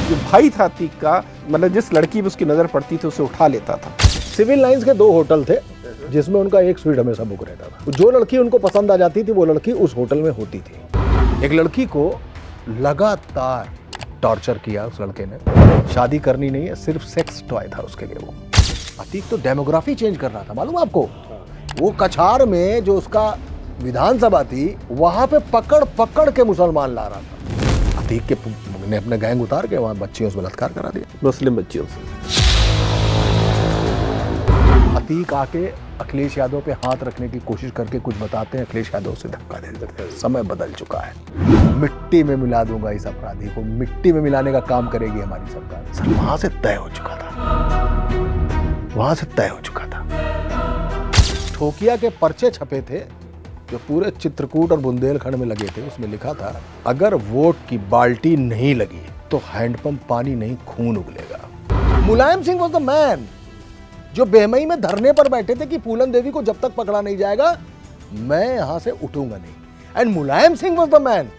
जो भाई था अतीक का, मतलब जिस लड़की पे उसकी नज़र पड़ती थी उसे उठा लेता था। सिविल लाइंस के 2 होटल थे जिसमें उनका एक स्वीट हमेशा बुक रहता था। जो लड़की उनको पसंद आ जाती थी वो लड़की उस होटल में होती थी। एक लड़की को लगातार टॉर्चर किया उस लड़के ने। शादी करनी नहीं है, सिर्फ सेक्स टॉय था उसके लिए वो। अतीक तो डेमोग्राफी चेंज कर रहा था, मालूम आपको? वो कछार में जो उसका विधानसभा थी वहां पे पकड़ पकड़ के मुसलमान ला रहा था। अतीक के ने अपने गैंग उतार के वहां बच्चियों से बलात्कार करा दिया, मुस्लिम बच्चियों से। अतीक आके अखिलेश यादव पे हाथ रखने की कोशिश करके कुछ बताते हैं, अखिलेश यादव से धक्का दे देते हैं। समय बदल चुका है। मिट्टी में मिला दूंगा इस अपराधी को, मिट्टी में मिलाने का काम करेगी हमारी सरकार। सर वहां से तय हो चुका था, वहां से तय हो चुका था। ठोकिया के पर्चे छपे थे जो पूरे चित्रकूट और बुंदेलखंड में लगे थे। उसमें लिखा था, अगर वोट की बाल्टी नहीं लगी तो हैंडपंप पानी नहीं खून उगलेगा। Mulayam Singh was the man जो बेमई में धरने पर बैठे थे कि फूलन देवी को जब तक पकड़ा नहीं जाएगा मैं यहां से उठूंगा नहीं। And Mulayam Singh was the man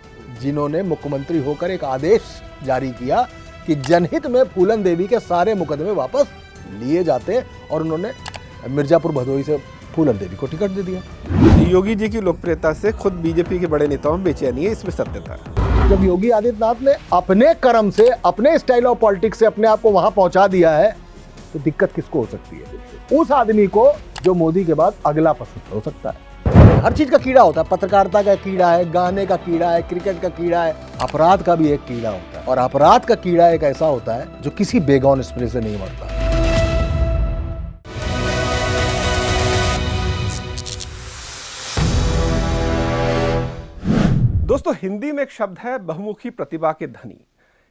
जिन्होंने मुख्यमंत्री होकर एक आदेश जारी किया कि जनहित में फूलन देवी के सारे मुकदमे वापस लिए जाते, और उन्होंने मिर्जापुर भदोही से फूलन देवी को टिकट दे दिया। योगी जी की लोकप्रियता से खुद बीजेपी के बड़े नेताओं में बेचैनी है, इसमें सत्य था। जब योगी आदित्यनाथ ने अपने कर्म से, अपने स्टाइल ऑफ पॉलिटिक्स से अपने आप को वहां पहुंचा दिया है तो दिक्कत किसको हो सकती है? उस आदमी को जो मोदी के बाद अगला पसंद हो सकता है। हर चीज का कीड़ा होता है, पत्रकारिता का कीड़ा है, गाने का कीड़ा है, क्रिकेट का कीड़ा है, अपराध का भी एक कीड़ा होता है। और अपराध का कीड़ा एक ऐसा होता है जो किसी बेगौन स्प्रे से नहीं मरता। दोस्तों, हिंदी में एक शब्द है बहुमुखी प्रतिभा के धनी।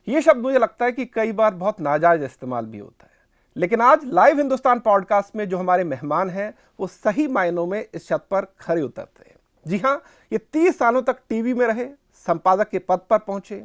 ये शब्द मुझे लगता है कि कई बार बहुत नाजायज इस्तेमाल भी होता है, लेकिन आज लाइव हिंदुस्तान पॉडकास्ट में जो हमारे मेहमान हैं वो सही मायनों में इस शब्द पर खरे उतरते हैं। जी हाँ, ये 30 सालों तक टीवी में रहे, संपादक के पद पर पहुंचे,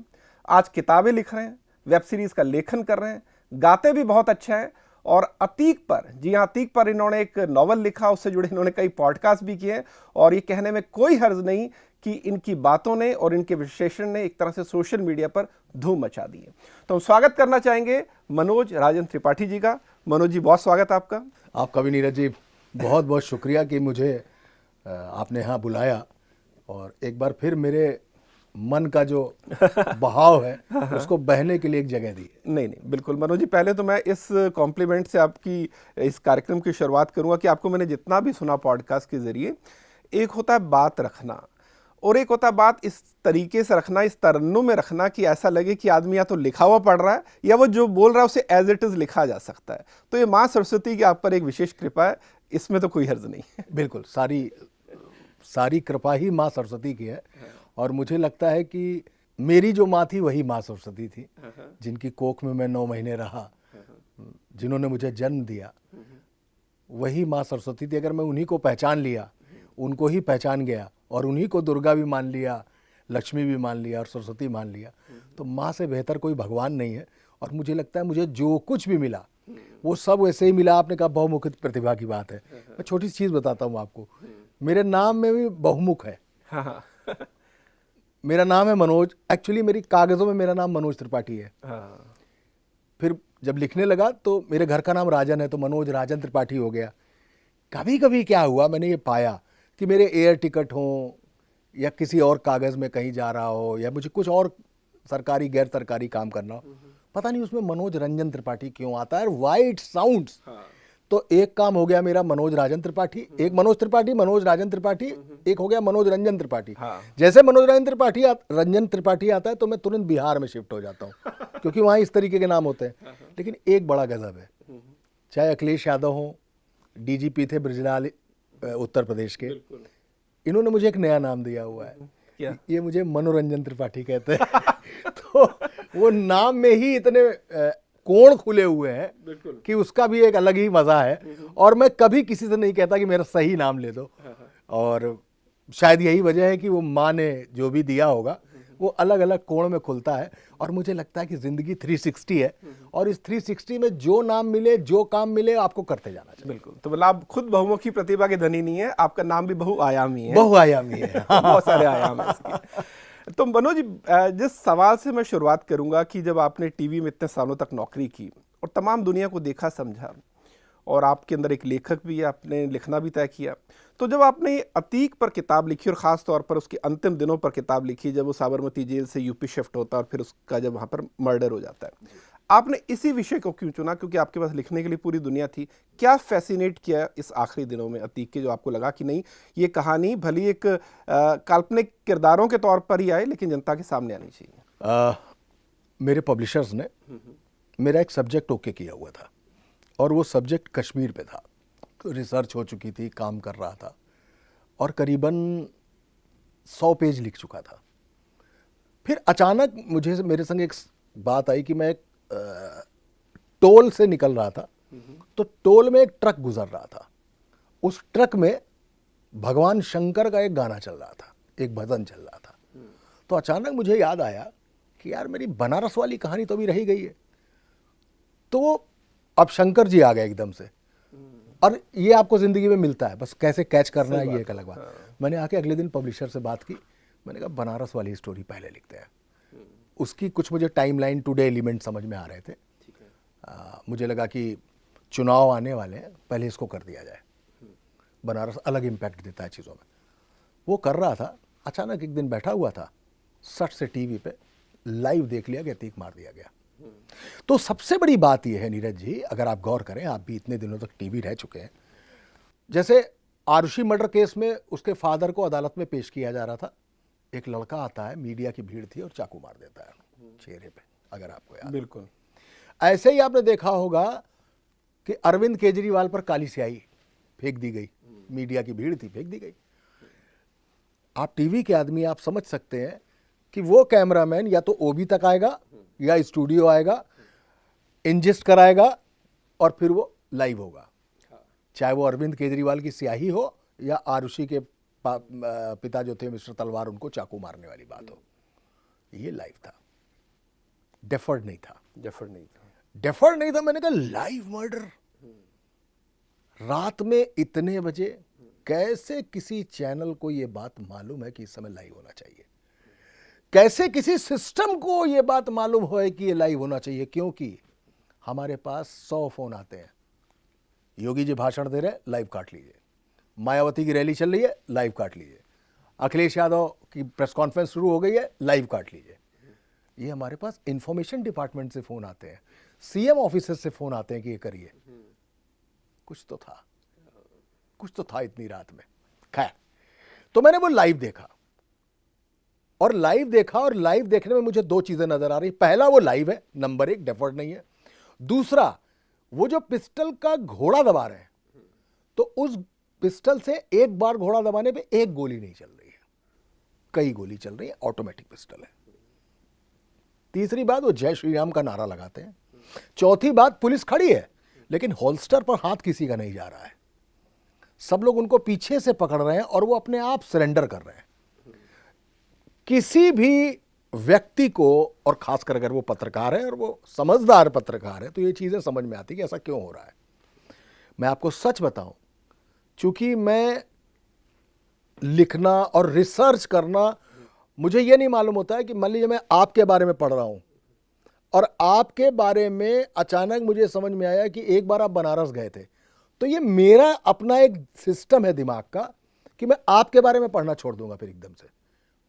आज किताबें लिख रहे हैं, वेब सीरीज का लेखन कर रहे हैं, गाते भी बहुत अच्छा है। और अतीक पर, जी हाँ, अतीक पर इन्होंने एक नॉवल लिखा, उससे जुड़े इन्होंने कई पॉडकास्ट भी किए। और ये कहने में कोई हर्ज नहीं कि इनकी बातों ने और इनके विश्लेषण ने एक तरह से सोशल मीडिया पर धूम मचा दी है। तो हम स्वागत करना चाहेंगे मनोज राजन त्रिपाठी जी का। मनोज जी, बहुत स्वागत आपका। आपका भी नीरज जी, बहुत बहुत शुक्रिया कि मुझे आपने यहाँ बुलाया और एक बार फिर मेरे मन का जो बहाव है उसको बहने के लिए एक जगह दी। नहीं, बिल्कुल मनोज जी, पहले तो मैं इस कॉम्प्लीमेंट से आपकी इस कार्यक्रम की शुरुआत करूंगा कि आपको मैंने जितना भी सुना पॉडकास्ट के जरिए, एक होता है बात रखना और एक होता है बात इस तरीके से रखना, इस तरन्नुम में रखना कि ऐसा लगे कि आदमी या तो लिखा हुआ पढ़ रहा है या वो जो बोल रहा है उसे एज इट इज लिखा जा सकता है। तो ये माँ सरस्वती की आप पर एक विशेष कृपा है, इसमें तो कोई हर्ज नहीं है। बिल्कुल, सारी कृपा ही माँ सरस्वती की है। और मुझे लगता है कि मेरी जो माँ थी वही माँ सरस्वती थी, जिनकी कोख में मैं 9 महीने रहा, जिन्होंने मुझे जन्म दिया, वही माँ सरस्वती थी। अगर मैं उन्हीं को पहचान लिया, उनको ही पहचान गया और उन्हीं को दुर्गा भी मान लिया, लक्ष्मी भी मान लिया और सरस्वती मान लिया, तो माँ से बेहतर कोई भगवान नहीं है। और मुझे लगता है मुझे जो कुछ भी मिला वो सब वैसे ही मिला। आपने कहा बहुमुखी प्रतिभा की बात है, मैं छोटी सी चीज़ बताता हूँ आपको। मेरे नाम में भी बहुमुख है। मेरा नाम है मनोज, एक्चुअली मेरी कागज़ों में मेरा नाम मनोज त्रिपाठी है। फिर जब लिखने लगा तो मेरे घर का नाम राजन है, तो मनोज राजन त्रिपाठी हो गया। कभी कभी क्या हुआ, मैंने ये पाया कि मेरे एयर टिकट हों या किसी और कागज़ में कहीं जा रहा हो या मुझे कुछ और सरकारी गैर सरकारी काम करना हो, पता नहीं उसमें मनोज रंजन त्रिपाठी क्यों आता है, वाई इट साउंड्स। तो एक काम हो गया मेरा मनोज राजन त्रिपाठी, एक मनोज त्रिपाठी, मनोज राजन त्रिपाठी, एक हो गया मनोज रंजन त्रिपाठी। जैसे मनोज रंजन त्रिपाठी आता है तो मैं तुरंत बिहार में शिफ्ट हो जाता हूँ क्योंकि वहाँ इस तरीके के नाम होते हैं। लेकिन एक बड़ा गजब है, चाहे अखिलेश यादव हो, डीजीपी थे ब्रजलाल उत्तर प्रदेश के, इन्होंने मुझे एक नया नाम दिया हुआ है। क्या? ये मुझे मनोरंजन त्रिपाठी कहते हैं। तो वो नाम में ही इतने कोण खुले हुए हैं कि उसका भी एक अलग ही मजा है। और मैं कभी किसी से नहीं कहता कि मेरा सही नाम ले दो, और शायद यही वजह है कि वो माँ ने जो भी दिया होगा वो अलग अलग कोण में खुलता है। और मुझे लगता है कि जिंदगी 360 है और इस 360 में जो नाम मिले, जो काम मिले, आपको करते जाना चाहिए। बिल्कुल, तो मतलब आप खुद बहुमुखी प्रतिभा के धनी नहीं है, आपका नाम भी बहुआयामी है। बहुआयामी है। बहुत सारे आयाम है इसके। तो मनोज, जिस सवाल से मैं शुरुआत करूंगा कि जब आपने टीवी में इतने सालों तक नौकरी की और तमाम दुनिया को देखा समझा, और आपके अंदर एक लेखक भी है, आपने लिखना भी तय किया, तो जब आपने अतीक पर किताब लिखी और ख़ास तौर पर उसके अंतिम दिनों पर किताब लिखी, जब वो साबरमती जेल से यूपी शिफ्ट होता है और फिर उसका जब वहाँ पर मर्डर हो जाता है, आपने इसी विषय को क्यों चुना? क्योंकि आपके पास लिखने के लिए पूरी दुनिया थी। क्या फैसिनेट किया इस आखिरी दिनों में अतीक के, जो आपको लगा कि नहीं, ये कहानी भली एक काल्पनिक किरदारों के तौर पर ही आए लेकिन जनता के सामने आनी चाहिए? मेरे पब्लिशर्स ने मेरा एक सब्जेक्ट ओके किया हुआ था और वो सब्जेक्ट कश्मीर पे था। रिसर्च हो चुकी थी, काम कर रहा था और करीबन 100 पेज लिख चुका था। फिर अचानक मेरे संग एक बात आई कि मैं एक टोल से निकल रहा था, तो टोल में एक ट्रक गुजर रहा था। उस ट्रक में भगवान शंकर का एक गाना चल रहा था, एक भजन चल रहा था। तो अचानक मुझे याद आया कि यार मेरी बनारस वाली कहानी तो अभी रही गई है। तो अब शंकर जी आ गए एकदम से, और ये आपको जिंदगी में मिलता है, बस कैसे कैच करना है ये एक अलग बात। मैंने आके अगले दिन पब्लिशर से बात की, मैंने कहा बनारस वाली स्टोरी पहले लिखते हैं। उसकी कुछ मुझे टाइमलाइन टुडे एलिमेंट समझ में आ रहे थे। मुझे लगा कि चुनाव आने वाले हैं, पहले इसको कर दिया जाए, बनारस अलग इम्पैक्ट देता है चीज़ों में। वो कर रहा था, अचानक एक दिन बैठा हुआ था, सट से टीवी पे लाइव देख लिया कि अतीक मार दिया गया। तो सबसे बड़ी बात यह है नीरज जी, अगर आप गौर करें, आप भी इतने दिनों तक टीवी रह चुके हैं, जैसे आरुषि मर्डर केस में उसके फादर को अदालत में पेश किया जा रहा था, एक लड़का आता है, मीडिया की भीड़ थी और चाकू मार देता है चेहरे पे, अगर आपको याद। बिल्कुल। ऐसे ही आपने देखा होगा कि अरविंद केजरीवाल पर काली स्याही फेंक दी गई, मीडिया की भीड़ थी, फेंक दी गई। आप टीवी के आदमी, आप समझ सकते हैं कि वो कैमरामैन या तो ओबी तक आएगा या स्टूडियो आएगा, इंजेस्ट कराएगा और फिर वो लाइव होगा, चाहे वो अरविंद केजरीवाल की स्याही हो या आरुषि के पिता जो थे मिस्टर तलवार, उनको चाकू मारने वाली बात हो। ये लाइव था, डेफर्ड नहीं था। डेफर्ड नहीं था। मैंने कहा लाइव मर्डर रात में इतने बजे, कैसे किसी चैनल को ये बात मालूम है कि इस समय लाइव होना चाहिए? कैसे किसी सिस्टम को ये बात मालूम हो कि ये लाइव होना चाहिए? क्योंकि हमारे पास 100 फोन आते हैं। योगी जी भाषण दे रहे हैं, लाइव काट लीजिए। मायावती की रैली चल रही है, लाइव काट लीजिए। अखिलेश यादव की प्रेस कॉन्फ्रेंस शुरू हो गई है, लाइव काट लीजिए। ये हमारे पास इंफॉर्मेशन डिपार्टमेंट से फोन आते हैं, सीएम ऑफिसर से फोन आते हैं कि ये करिए। कुछ तो था इतनी रात में। खैर, तो मैंने वो लाइव देखा और लाइव देखने में मुझे दो चीजें नजर आ रही। पहला, वो लाइव है, नंबर एक, डेफर्ड नहीं है। दूसरा, वो जो पिस्टल का घोड़ा दबा रहे हैं, तो उस पिस्टल से एक बार घोड़ा दबाने पे एक गोली नहीं चल रही है, कई गोली चल रही है, ऑटोमेटिक पिस्टल है। तीसरी बात, वो जय श्री राम का नारा लगाते हैं। चौथी बात, पुलिस खड़ी है लेकिन होल्स्टर पर हाथ किसी का नहीं जा रहा है, सब लोग उनको पीछे से पकड़ रहे हैं और वो अपने आप सरेंडर कर रहे हैं। किसी भी व्यक्ति को, और खासकर अगर वो पत्रकार है और वो समझदार पत्रकार है, तो ये चीजें समझ में आती कि ऐसा क्यों हो रहा है। मैं आपको सच बताऊं, चूंकि मैं लिखना और रिसर्च करना, मुझे ये नहीं मालूम होता है कि मान लीजिए मैं आपके बारे में पढ़ रहा हूं और आपके बारे में अचानक मुझे समझ में आया कि एक बार आप बनारस गए थे, तो ये मेरा अपना एक सिस्टम है दिमाग का कि मैं आपके बारे में पढ़ना छोड़ दूंगा। फिर एकदम से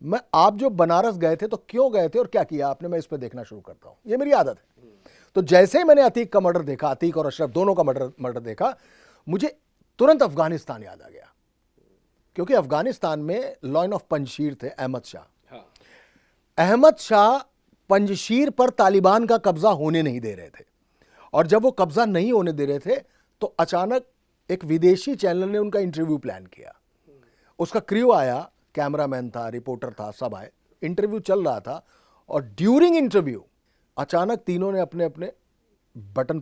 मैं, आप जो बनारस गए थे तो क्यों गए थे और क्या किया आपने, मैं इस पर देखना शुरू करता हूं। ये मेरी आदत है। तो जैसे ही मैंने अतीक का मर्डर देखा, अतीक और अशरफ दोनों का मर्डर देखा, मुझे तुरंत अफगानिस्तान याद आ गया, क्योंकि अफगानिस्तान में लॉयन ऑफ पंजशीर थे, अहमद शाह। अहमद शाह पंजशीर पर तालिबान का कब्जा होने नहीं दे रहे थे, और जब वो कब्जा नहीं होने दे रहे थे तो अचानक एक विदेशी चैनल ने उनका इंटरव्यू प्लान किया। उसका क्रू आया, कैमरामैन था, रिपोर्टर था, सब आए, इंटरव्यू चल रहा था, और ड्यूरिंग इंटरव्यू अचानक तीनों ने अपने अपने बटन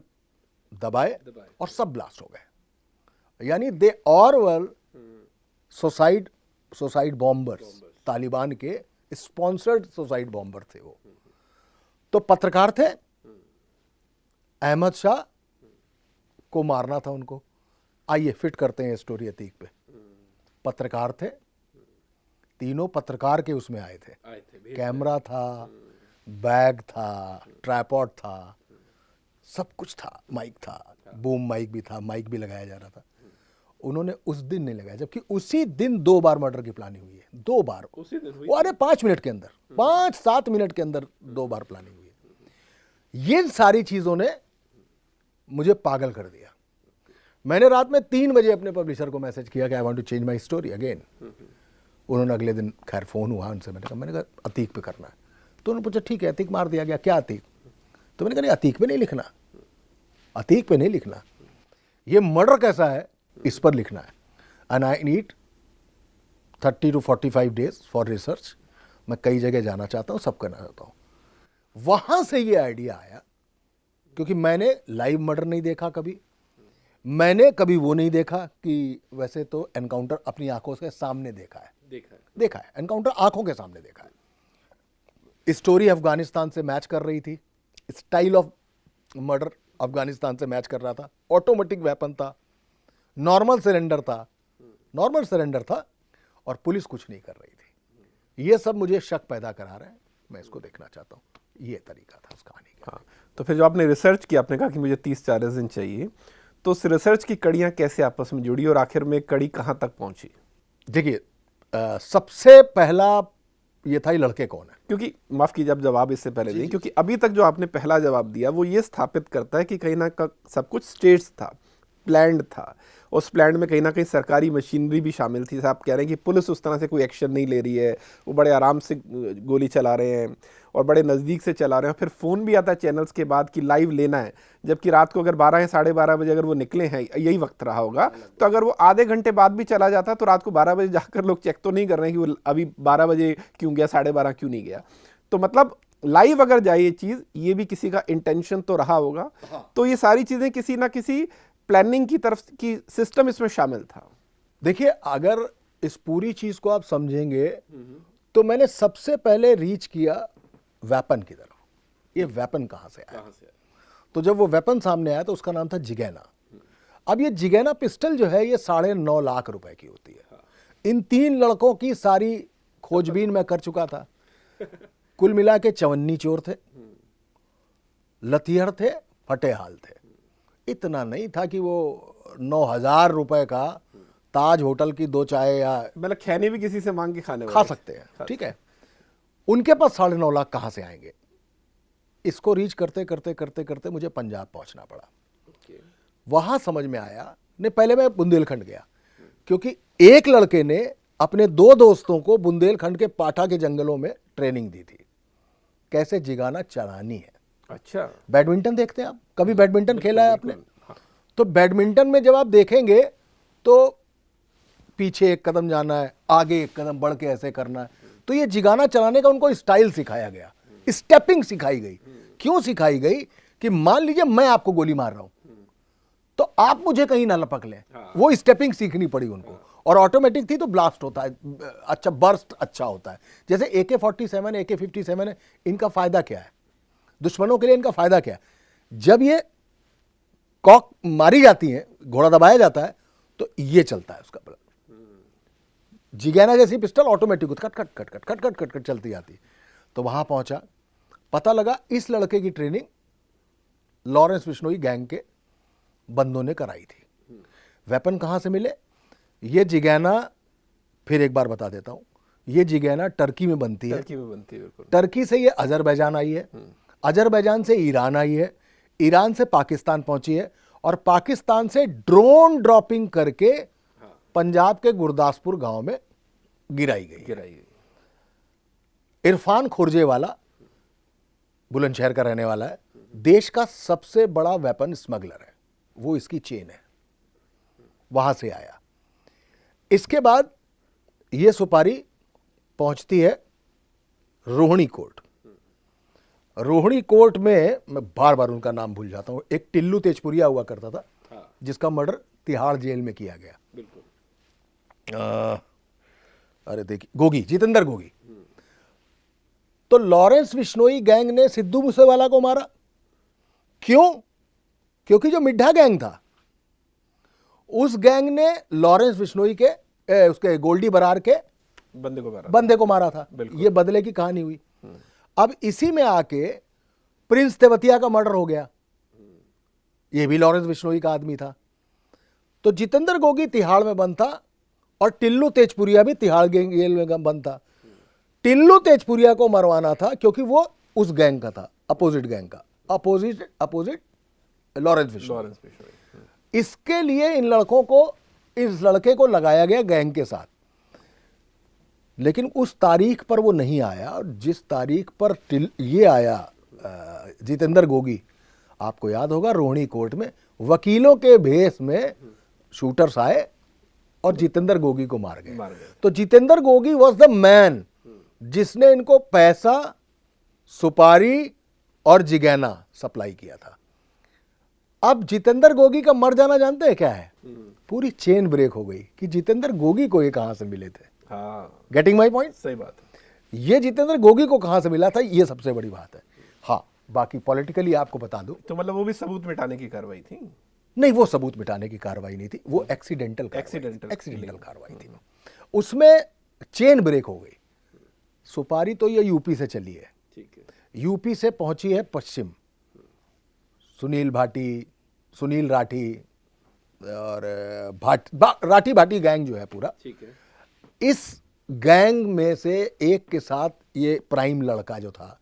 दबाए और सब ब्लास्ट हो गए। यानी they all were suicide bombers, Taliban के स्पॉन्सर्ड सुसाइड बॉम्बर थे वो। तो पत्रकार थे, अहमद शाह को मारना था उनको। आइए फिट करते हैं स्टोरी अतीक पे। पत्रकार थे, तीनों पत्रकार के उसमें आए थे। कैमरा था, बैग था, ट्राइपॉड था, सब कुछ था, माइक था, बूम माइक भी था, माइक भी लगाया जा रहा था। उन्होंने उस दिन नहीं लगाया, जबकि उसी दिन 2 बार मर्डर की प्लानिंग हुई है। 2 बार उसी दिन हुई। वो अरे 5 मिनट के अंदर, 5-7 मिनट के अंदर 2 बार प्लानिंग हुई है। ये सारी चीजों ने मुझे पागल कर दिया। मैंने रात में 3 बजे अपने पब्लिशर को मैसेज किया कि I want to change my story again. उन्होंने अगले दिन खैर फोन हुआ उनसे, मैंने कहा अतीक पे करना है। तो उन्होंने पूछा ठीक है, अतीक मार दिया गया, क्या अतीक? तो मैंने कहा नहीं, अतीक पे नहीं लिखना, अतीक पे नहीं लिखना, ये मर्डर कैसा है इस पर लिखना है। And I need 30 to 45 days for research. मैं कई जगह जाना चाहता हूँ, सब करना चाहता हूँ। वहां से ये आइडिया आया, क्योंकि मैंने लाइव मर्डर नहीं देखा कभी, मैंने कभी वो नहीं देखा कि वैसे तो एनकाउंटर अपनी आंखों के सामने देखा है, एनकाउंटर आंखों के सामने देखा है। स्टोरी अफगानिस्तान से मैच कर रही थी, स्टाइल ऑफ मर्डर अफगानिस्तान से मैच कर रहा था, ऑटोमेटिक वेपन था, नॉर्मल सरेंडर था और पुलिस कुछ नहीं कर रही थी। ये सब मुझे शक पैदा करा रहे हैं, मैं इसको देखना चाहता हूँ। ये तरीका था उस कहानी का। हाँ, तो फिर जो आपने रिसर्च की, आपने कहा कि मुझे 30-40 दिन चाहिए, तो उस रिसर्च की कड़ियाँ कैसे आपस में जुड़ी और आखिर में कड़ी कहाँ तक पहुंची? देखिए, सबसे पहला ये था, ये लड़के कौन है। क्योंकि माफ कीजिए, आप जवाब इससे पहले दें, क्योंकि अभी तक जो आपने पहला जवाब दिया वो ये स्थापित करता है कि कहीं ना सब कुछ स्टेट्स था, प्लान्ड था। उस प्लान में कहीं ना कहीं सरकारी मशीनरी भी शामिल थी। आप कह रहे हैं कि पुलिस उस तरह से कोई एक्शन नहीं ले रही है, वो बड़े आराम से गोली चला रहे हैं और बड़े नज़दीक से चला रहे हैं। फिर फ़ोन भी आता है चैनल्स के बाद कि लाइव लेना है, जबकि रात को अगर 12 या 12:30 बजे अगर वो निकले हैं, यही वक्त रहा होगा, तो अगर वो आधे घंटे बाद भी चला जाता तो रात को 12 बजे जाकर लोग चेक तो नहीं कर रहे हैं कि वो अभी 12 बजे क्यों गया, 12:30 क्यों नहीं गया। तो मतलब लाइव अगर जाए ये चीज़, ये भी किसी का इंटेंशन तो रहा होगा। तो ये सारी चीज़ें किसी ना किसी प्लानिंग की तरफ की सिस्टम इसमें शामिल था। देखिए, अगर इस पूरी चीज को आप समझेंगे तो मैंने सबसे पहले रीच किया वेपन की तरफ। ये वेपन कहां से आया? तो जब वो वेपन सामने आया तो उसका नाम था जिगैना। अब ये जिगैना पिस्टल जो है, ये 9.5 लाख रुपए की होती है। इन 3 लड़कों की सारी खोजबीन मैं कर चुका था। कुल मिला के 54 चोर थे, लतीहर थे, फटेहाल थे। इतना नहीं था कि वो 9,000 रुपए का ताज होटल की 2 चाय या मतलब खैनी भी किसी से मांग के खा सकते हैं, ठीक है। उनके पास 9.5 लाख कहां से आएंगे? इसको रीच करते करते करते करते मुझे पंजाब पहुंचना पड़ा। वहां समझ में आया, नहीं पहले मैं बुंदेलखंड गया, क्योंकि एक लड़के ने अपने 2 दोस्तों को बुंदेलखंड के पाठा के जंगलों में ट्रेनिंग दी थी, कैसे जिगाना चलानी है। अच्छा, बैडमिंटन देखते हैं आप? कभी बैडमिंटन खेला है आपने? तो बैडमिंटन में जब आप देखेंगे तो पीछे एक कदम जाना है, आगे एक कदम बढ़ के ऐसे करना है। तो ये जिगाना चलाने का उनको स्टाइल सिखाया गया, स्टेपिंग सिखाई गई। क्यों सिखाई गई? कि मान लीजिए मैं आपको गोली मार रहा हूं तो आप मुझे कहीं ना लपक लें। वो स्टेपिंग सीखनी पड़ी उनको। और ऑटोमेटिक थी तो ब्लास्ट होता है, अच्छा बर्स्ट अच्छा होता है। जैसे AK-47, AK-57 है, इनका फायदा क्या है? दुश्मनों के लिए इनका फायदा क्या है? जब ये कॉक मारी जाती है, घोड़ा दबाया जाता है, तो ये चलता है उसका ब्लड। जिगैना जैसी pistol automatic cut cut cut cut cut cut cut cut चलती जाती। तो वहां पहुंचा, पता लगा इस लड़के की ट्रेनिंग लॉरेंस बिश्नोई गैंग के बंदों ने कराई थी। वेपन कहां से मिले? ये जिगैना, फिर एक बार बता देता हूं, ये जिगैना टर्की में बनती है। बिल्कुल। टर्की से ये अजरबैजान आई है, अजरबैजान से ईरान आई है, ईरान से पाकिस्तान पहुंची है, और पाकिस्तान से ड्रोन ड्रॉपिंग करके पंजाब के गुरदासपुर गांव में गिराई गई। इरफान खुर्जेवाला बुलंदशहर का रहने वाला है, देश का सबसे बड़ा वेपन स्मगलर है, वो इसकी चेन है, वहां से आया। इसके बाद यह सुपारी पहुंचती है रोहिणी कोर्ट। रोहिणी कोर्ट में मैं बार बार उनका नाम भूल जाता हूं, एक टिल्लू तेजपुरिया हुआ करता था, जिसका मर्डर तिहाड़ जेल में किया गया। बिल्कुल। अरे देखिए, गोगी, जितेंद्र गोगी। तो लॉरेंस बिश्नोई गैंग ने सिद्धू मूसेवाला को मारा। क्यों? क्योंकि जो मिड्ढा गैंग था, उस गैंग ने लॉरेंस बिश्नोई के उसके गोल्डी बरार के बंदे को मारा था। ये बदले की कहानी हुई। अब इसी में आके प्रिंस तेवतिया का मर्डर हो गया, ये भी लॉरेंस बिश्नोई का आदमी था। तो जितेंद्र गोगी तिहाड़ में बंद था और टिल्लू तेजपुरिया भी तिहाड़ जेल में बंद था। टिल्लू तेजपुरिया को मरवाना था क्योंकि वो उस गैंग का था, अपोजिट गैंग का, अपोजिट लॉरेंस बिश्नोई। इसके लिए इस लड़के को लगाया गया गैंग के साथ, लेकिन उस तारीख पर वो नहीं आया। और जिस तारीख पर ये आया जितेंद्र गोगी, आपको याद होगा रोहिणी कोर्ट में वकीलों के भेष में शूटर्स आए और जितेंद्र गोगी को मार गए। तो Jitendra Gogi was the man जिसने इनको पैसा, सुपारी और जिगैना सप्लाई किया था। अब जितेंद्र गोगी का मर जाना जानते हैं क्या है? पूरी चेन ब्रेक हो गई कि जितेंद्र गोगी को ये कहां से मिले थे। Getting my point? सही बात है। ये जितेंद्र गोगी को कहां से मिला था, ये सबसे बड़ी बात है। हाँ, बाकी पॉलिटिकली आपको बता दूं तो मतलब वो भी सबूत मिटाने की कार्रवाई थी? नहीं, वो सबूत मिटाने की कार्रवाई नहीं थी, वो एक्सीडेंटल कार्रवाई थी। उसमें चेन ब्रेक हो गई। सुपारी तो ये यूपी से चली है, यूपी से पहुंची है पश्चिम, सुनील राठी और राठी भाटी गैंग जो है पूरा, इस गैंग में से एक के साथ ये प्राइम लड़का जो था,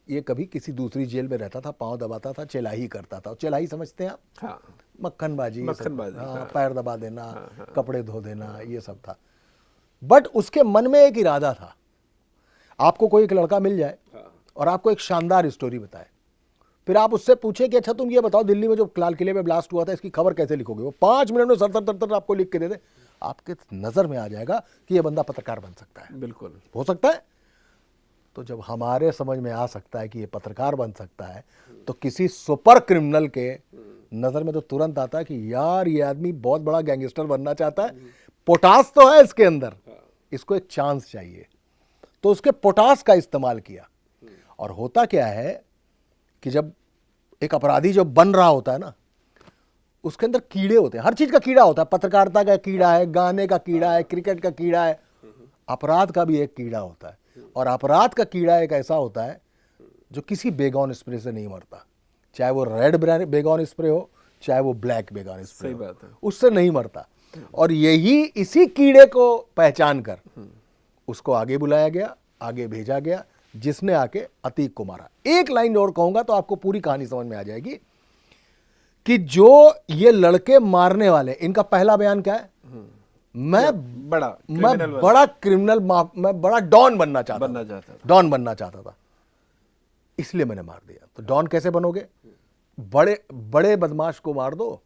ये कभी किसी दूसरी जेल में रहता था, पांव दबाता था, चेलाही करता था। चेलाही समझते हैं आप? हाँ। मक्खनबाजी, हाँ। पैर दबा देना, हाँ। कपड़े धो देना, ये सब था। बट उसके मन में एक इरादा था, आपको कोई एक लड़का मिल जाए और आपको एक शानदार स्टोरी बताए, फिर आप उससे पूछे कि अच्छा तुम ये बताओ दिल्ली में जो लाल किले में ब्लास्ट हुआ था इसकी खबर कैसे लिखोगे, वो 5 मिनट में सर आपको लिख के दे दे, आपके नजर में आ जाएगा कि ये बंदा पत्रकार बन सकता है। बिल्कुल हो सकता है। तो जब हमारे समझ में आ सकता है कि ये पत्रकार बन सकता है, तो किसी सुपर क्रिमिनल के नजर में तो तुरंत आता है कि यार ये आदमी बहुत बड़ा गैंगस्टर बनना चाहता है, पोटास तो है इसके अंदर, इसको एक चांस चाहिए। तो उसके पोटास का इस्तेमाल किया। और होता क्या है कि जब एक अपराधी जो बन रहा होता है ना, उसके अंदर कीड़े होते हैं, हर चीज का कीड़ा होता है, पत्रकारिता का कीड़ा है, गाने का कीड़ा है, क्रिकेट का कीड़ा है, अपराध का भी एक कीड़ा होता है। और अपराध का कीड़ा एक ऐसा होता है जो किसी बेगॉन स्प्रे से नहीं मरता, चाहे वो रेड बेगॉन स्प्रे हो, चाहे वो ब्लैक बेगॉन स्प्रे हो, उससे नहीं मरता। और यही इसी कीड़े को पहचान कर उसको आगे बुलाया गया, आगे भेजा गया, जिसने आके अतीक को मारा। एक लाइन और कहूंगा तो आपको पूरी कहानी समझ में आ जाएगी कि जो ये लड़के मारने वाले, इनका पहला बयान क्या है? मैं बड़ा क्रिमिनल, मैं बड़ा डॉन बनना चाहता था, इसलिए मैंने मार दिया। तो डॉन कैसे बनोगे? बड़े बदमाश को मार दो,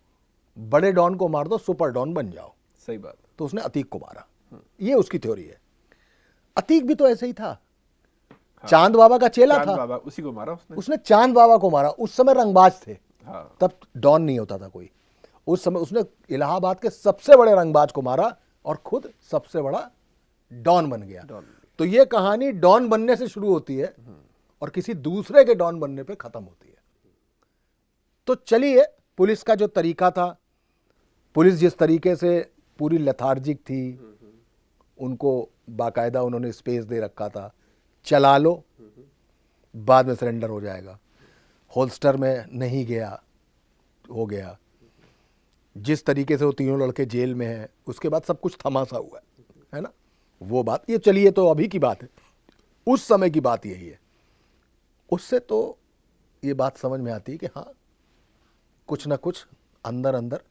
बड़े डॉन को मार दो, सुपर डॉन बन जाओ। सही बात। तो उसने अतीक को मारा, ये उसकी थ्योरी है। अतीक भी तो ऐसे ही था। हाँ। चांद बाबा का चेला था, बाबा, उसी को मारा उसने चांद बाबा को मारा। उस समय रंगबाज थे। हाँ। तब डॉन नहीं होता था कोई। उस समय उसने इलाहाबाद के सबसे बड़े रंगबाज को मारा और खुद सबसे बड़ा डॉन बन गया। तो ये कहानी डॉन बनने से शुरू होती है और किसी दूसरे के डॉन बनने पे खत्म होती है। तो चलिए, पुलिस का जो तरीका था, पुलिस जिस तरीके से पूरी लेथार्जिक थी, उनको बाकायदा उन्होंने स्पेस दे रखा था, चला लो बाद में सरेंडर हो जाएगा, होल्स्टर में नहीं गया, हो गया। जिस तरीके से वो तीनों लड़के जेल में हैं, उसके बाद सब कुछ थमासा हुआ है ना, वो बात। ये चलिए तो अभी की बात है, उस समय की बात यही है। उससे तो ये बात समझ में आती है कि हाँ, कुछ ना कुछ अंदर अंदर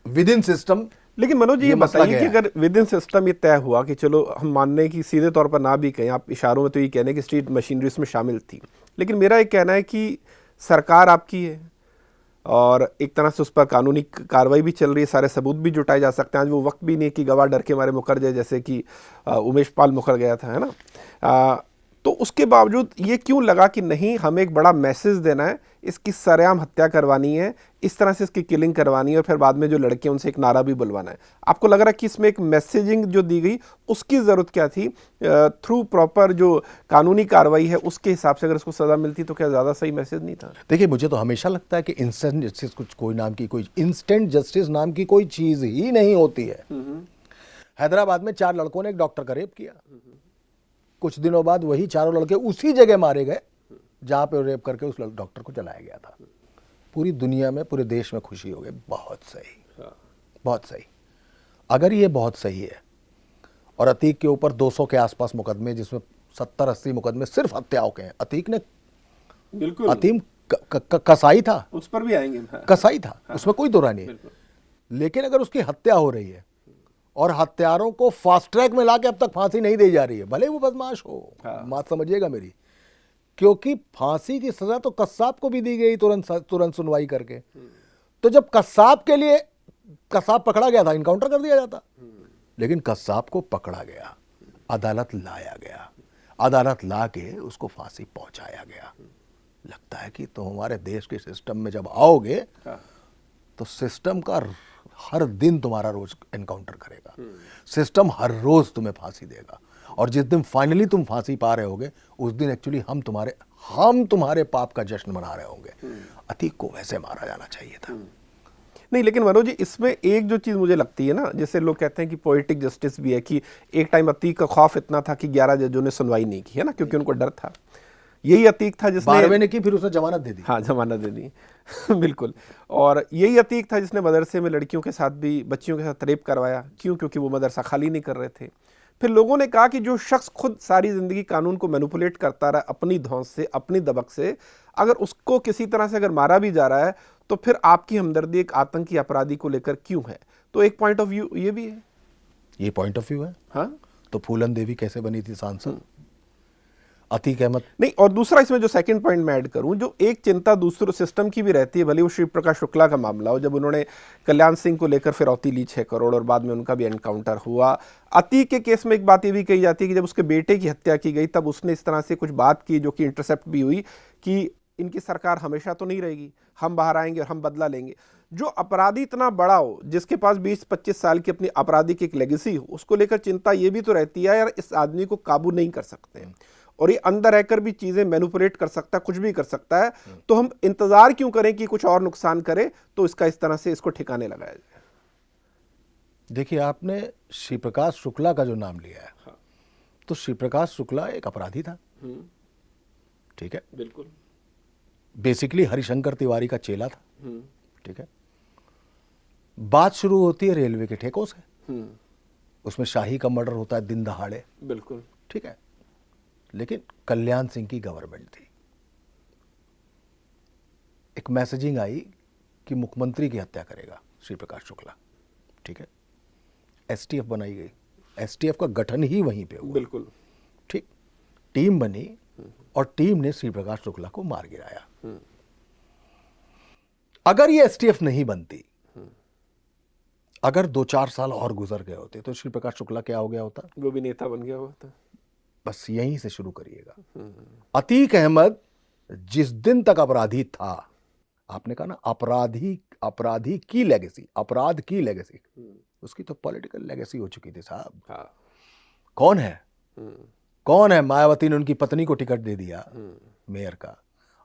विद इन सिस्टम। लेकिन मनोज जी ये बताइए कि अगर विद इन सिस्टम ये तय हुआ कि चलो हम मानने की सीधे तौर पर ना भी कहें, आप इशारों में तो ये कहने की स्टेट मशीनरी उसमें शामिल थी, लेकिन मेरा एक कहना है कि सरकार आपकी है और एक तरह से उस पर कानूनी कार्रवाई भी चल रही है, सारे सबूत भी जुटाए जा सकते हैं। आज वो वक्त भी नहीं कि गवाह डर के मारे मुकर जाए, जैसे कि उमेश पाल मुकर गया था, है ना। तो उसके बावजूद ये क्यों लगा कि नहीं, हमें एक बड़ा मैसेज देना है, इसकी सरेआम हत्या करवानी है, इस तरह से इसकी किलिंग करवानी है और फिर बाद में जो लड़के उनसे एक नारा भी बुलवाना है। आपको लग रहा है कि इसमें एक मैसेजिंग जो दी गई उसकी ज़रूरत क्या थी? थ्रू प्रॉपर जो कानूनी कार्रवाई है उसके हिसाब से अगर इसको सज़ा मिलती तो क्या ज़्यादा सही मैसेज नहीं था? देखिए, मुझे तो हमेशा लगता है कि इंस्टेंट जस्टिस कोई इंस्टेंट जस्टिस नाम की कोई चीज़ ही नहीं होती है हैदराबाद में 4 लड़कों ने एक डॉक्टर का रेप किया। कुछ दिनों बाद वही चारों लड़के उसी जगह मारे गए जहां पे रेप करके उस डॉक्टर को जलाया गया था। पूरी दुनिया में, पूरे देश में खुशी हो गई। बहुत सही, बहुत सही। अगर ये बहुत सही है और अतीक के ऊपर 200 के आसपास मुकदमे, जिसमें 70-80 मुकदमे सिर्फ हत्याओं के हैं। अतीक ने बिल्कुल अतीम कसाई था, उस पर भी आएंगे। कसाई था, उसमें कोई दो राय नहीं। लेकिन अगर उसकी हत्या हो रही है और हत्यारों को फास्ट ट्रैक में लाके अब तक फांसी नहीं दी जा रही है, भले वो बदमाश हो, बात समझिएगा मेरी, क्योंकि फांसी की सजा तो कस्साब को भी दी गई तुरंत सुनवाई करके। तो जब कस्साब के लिए कस्साब पकड़ा गया था, इनकाउंटर कर दिया जाता, लेकिन कस्साब को पकड़ा गया, अदालत लाया गया, अदालत ला के उसको फांसी पहुंचाया गया। लगता है कि तुम हमारे देश के सिस्टम में जब आओगे तो सिस्टम का हर दिन तुम्हारा रोज एनकाउंटर करेगा, सिस्टम हर रोज तुम्हें फांसी देगा, और जिस दिन फाइनली तुम फांसी पा रहे होगे उस दिन एक्चुअली हम तुम्हारे पाप का जश्न मना रहे होंगे। अतीक को वैसे मारा जाना चाहिए था। नहीं, लेकिन मनोज जी, इसमें एक जो चीज मुझे लगती है ना, जैसे लोग कहते हैं कि पोएटिक जस्टिस भी है, कि एक टाइम अतीक का खौफ इतना था कि 11 जजों ने सुनवाई नहीं की, है ना, क्योंकि उनको डर था। यही अतीक था जिसने 12वें ने की, फिर उसने जमानत दे दी। हाँ, जमानत दे दी बिल्कुल। और यही अतीक था जिसने मदरसे में लड़कियों के साथ भी, बच्चियों के साथ रेप करवाया। क्यों? क्योंकि वो मदरसा खाली नहीं कर रहे थे। फिर लोगों ने कहा कि जो शख्स खुद सारी जिंदगी कानून को मैनिपुलेट करता रहा अपनी धौंस से, अपनी दबक से, अगर उसको किसी तरह से अगर मारा भी जा रहा है तो फिर आपकी हमदर्दी एक आतंकी अपराधी को लेकर क्यों है? तो एक पॉइंट ऑफ व्यू ये भी है। ये पॉइंट ऑफ व्यू है। हाँ, तो फूलन देवी कैसे बनी थी सांसद? अतीक अहमद नहीं। और दूसरा इसमें जो सेकंड पॉइंट मैं ऐड करूं, जो एक चिंता दूसरे सिस्टम की भी रहती है, भले वो शिव प्रकाश शुक्ला का मामला हो, जब उन्होंने कल्याण सिंह को लेकर फिरौती ली 6 करोड़ और बाद में उनका भी एनकाउंटर हुआ। अतीक के केस में एक बात ये भी कही जाती है कि जब उसके बेटे की हत्या की गई तब उसने इस तरह से कुछ बात की जो कि इंटरसेप्ट भी हुई कि इनकी सरकार हमेशा तो नहीं रहेगी, हम बाहर आएंगे और हम बदला लेंगे। जो अपराधी इतना बड़ा हो, जिसके पास 20-25 साल की अपनी आपराधिक एक लेगेसी हो, उसको लेकर चिंता ये भी तो रहती है यार, इस आदमी को काबू नहीं कर सकते और ये अंदर रहकर भी चीजें मैनिपुलेट कर सकता है, कुछ भी कर सकता है, तो हम इंतजार क्यों करें कि कुछ और नुकसान करे, तो इसका इस तरह से इसको ठिकाने लगाया जाए। देखिए, आपने श्री प्रकाश शुक्ला का जो नाम लिया है, हाँ। तो श्री प्रकाश शुक्ला एक अपराधी था, ठीक है, बिल्कुल, बेसिकली हरिशंकर तिवारी का चेला था, ठीक है। बात शुरू होती है रेलवे के ठेकों से, उसमें शाही का मर्डर होता है दिन दहाड़े, बिल्कुल, ठीक है। लेकिन कल्याण सिंह की गवर्नमेंट थी, एक मैसेजिंग आई कि मुख्यमंत्री की हत्या करेगा श्री प्रकाश शुक्ला, ठीक है। एसटीएफ बनाई गई, एसटीएफ का गठन ही वहीं पे हुआ, बिल्कुल, ठीक। टीम बनी और टीम ने श्री प्रकाश शुक्ला को मार गिराया। अगर ये एसटीएफ नहीं बनती, अगर 2-4 साल और गुजर गए होते तो श्री प्रकाश शुक्ला क्या हो गया होता? वो भी नेता बन गया होता। बस यहीं से शुरू करिएगा। अतीक अहमद जिस दिन तक अपराधी था, आपने कहा ना, अपराधी की लेगेसी, अपराध की लेगेसी, उसकी तो पॉलिटिकल लेगेसी हो चुकी थी साहब। हाँ। कौन है? मायावती ने उनकी पत्नी को टिकट दे दिया मेयर का।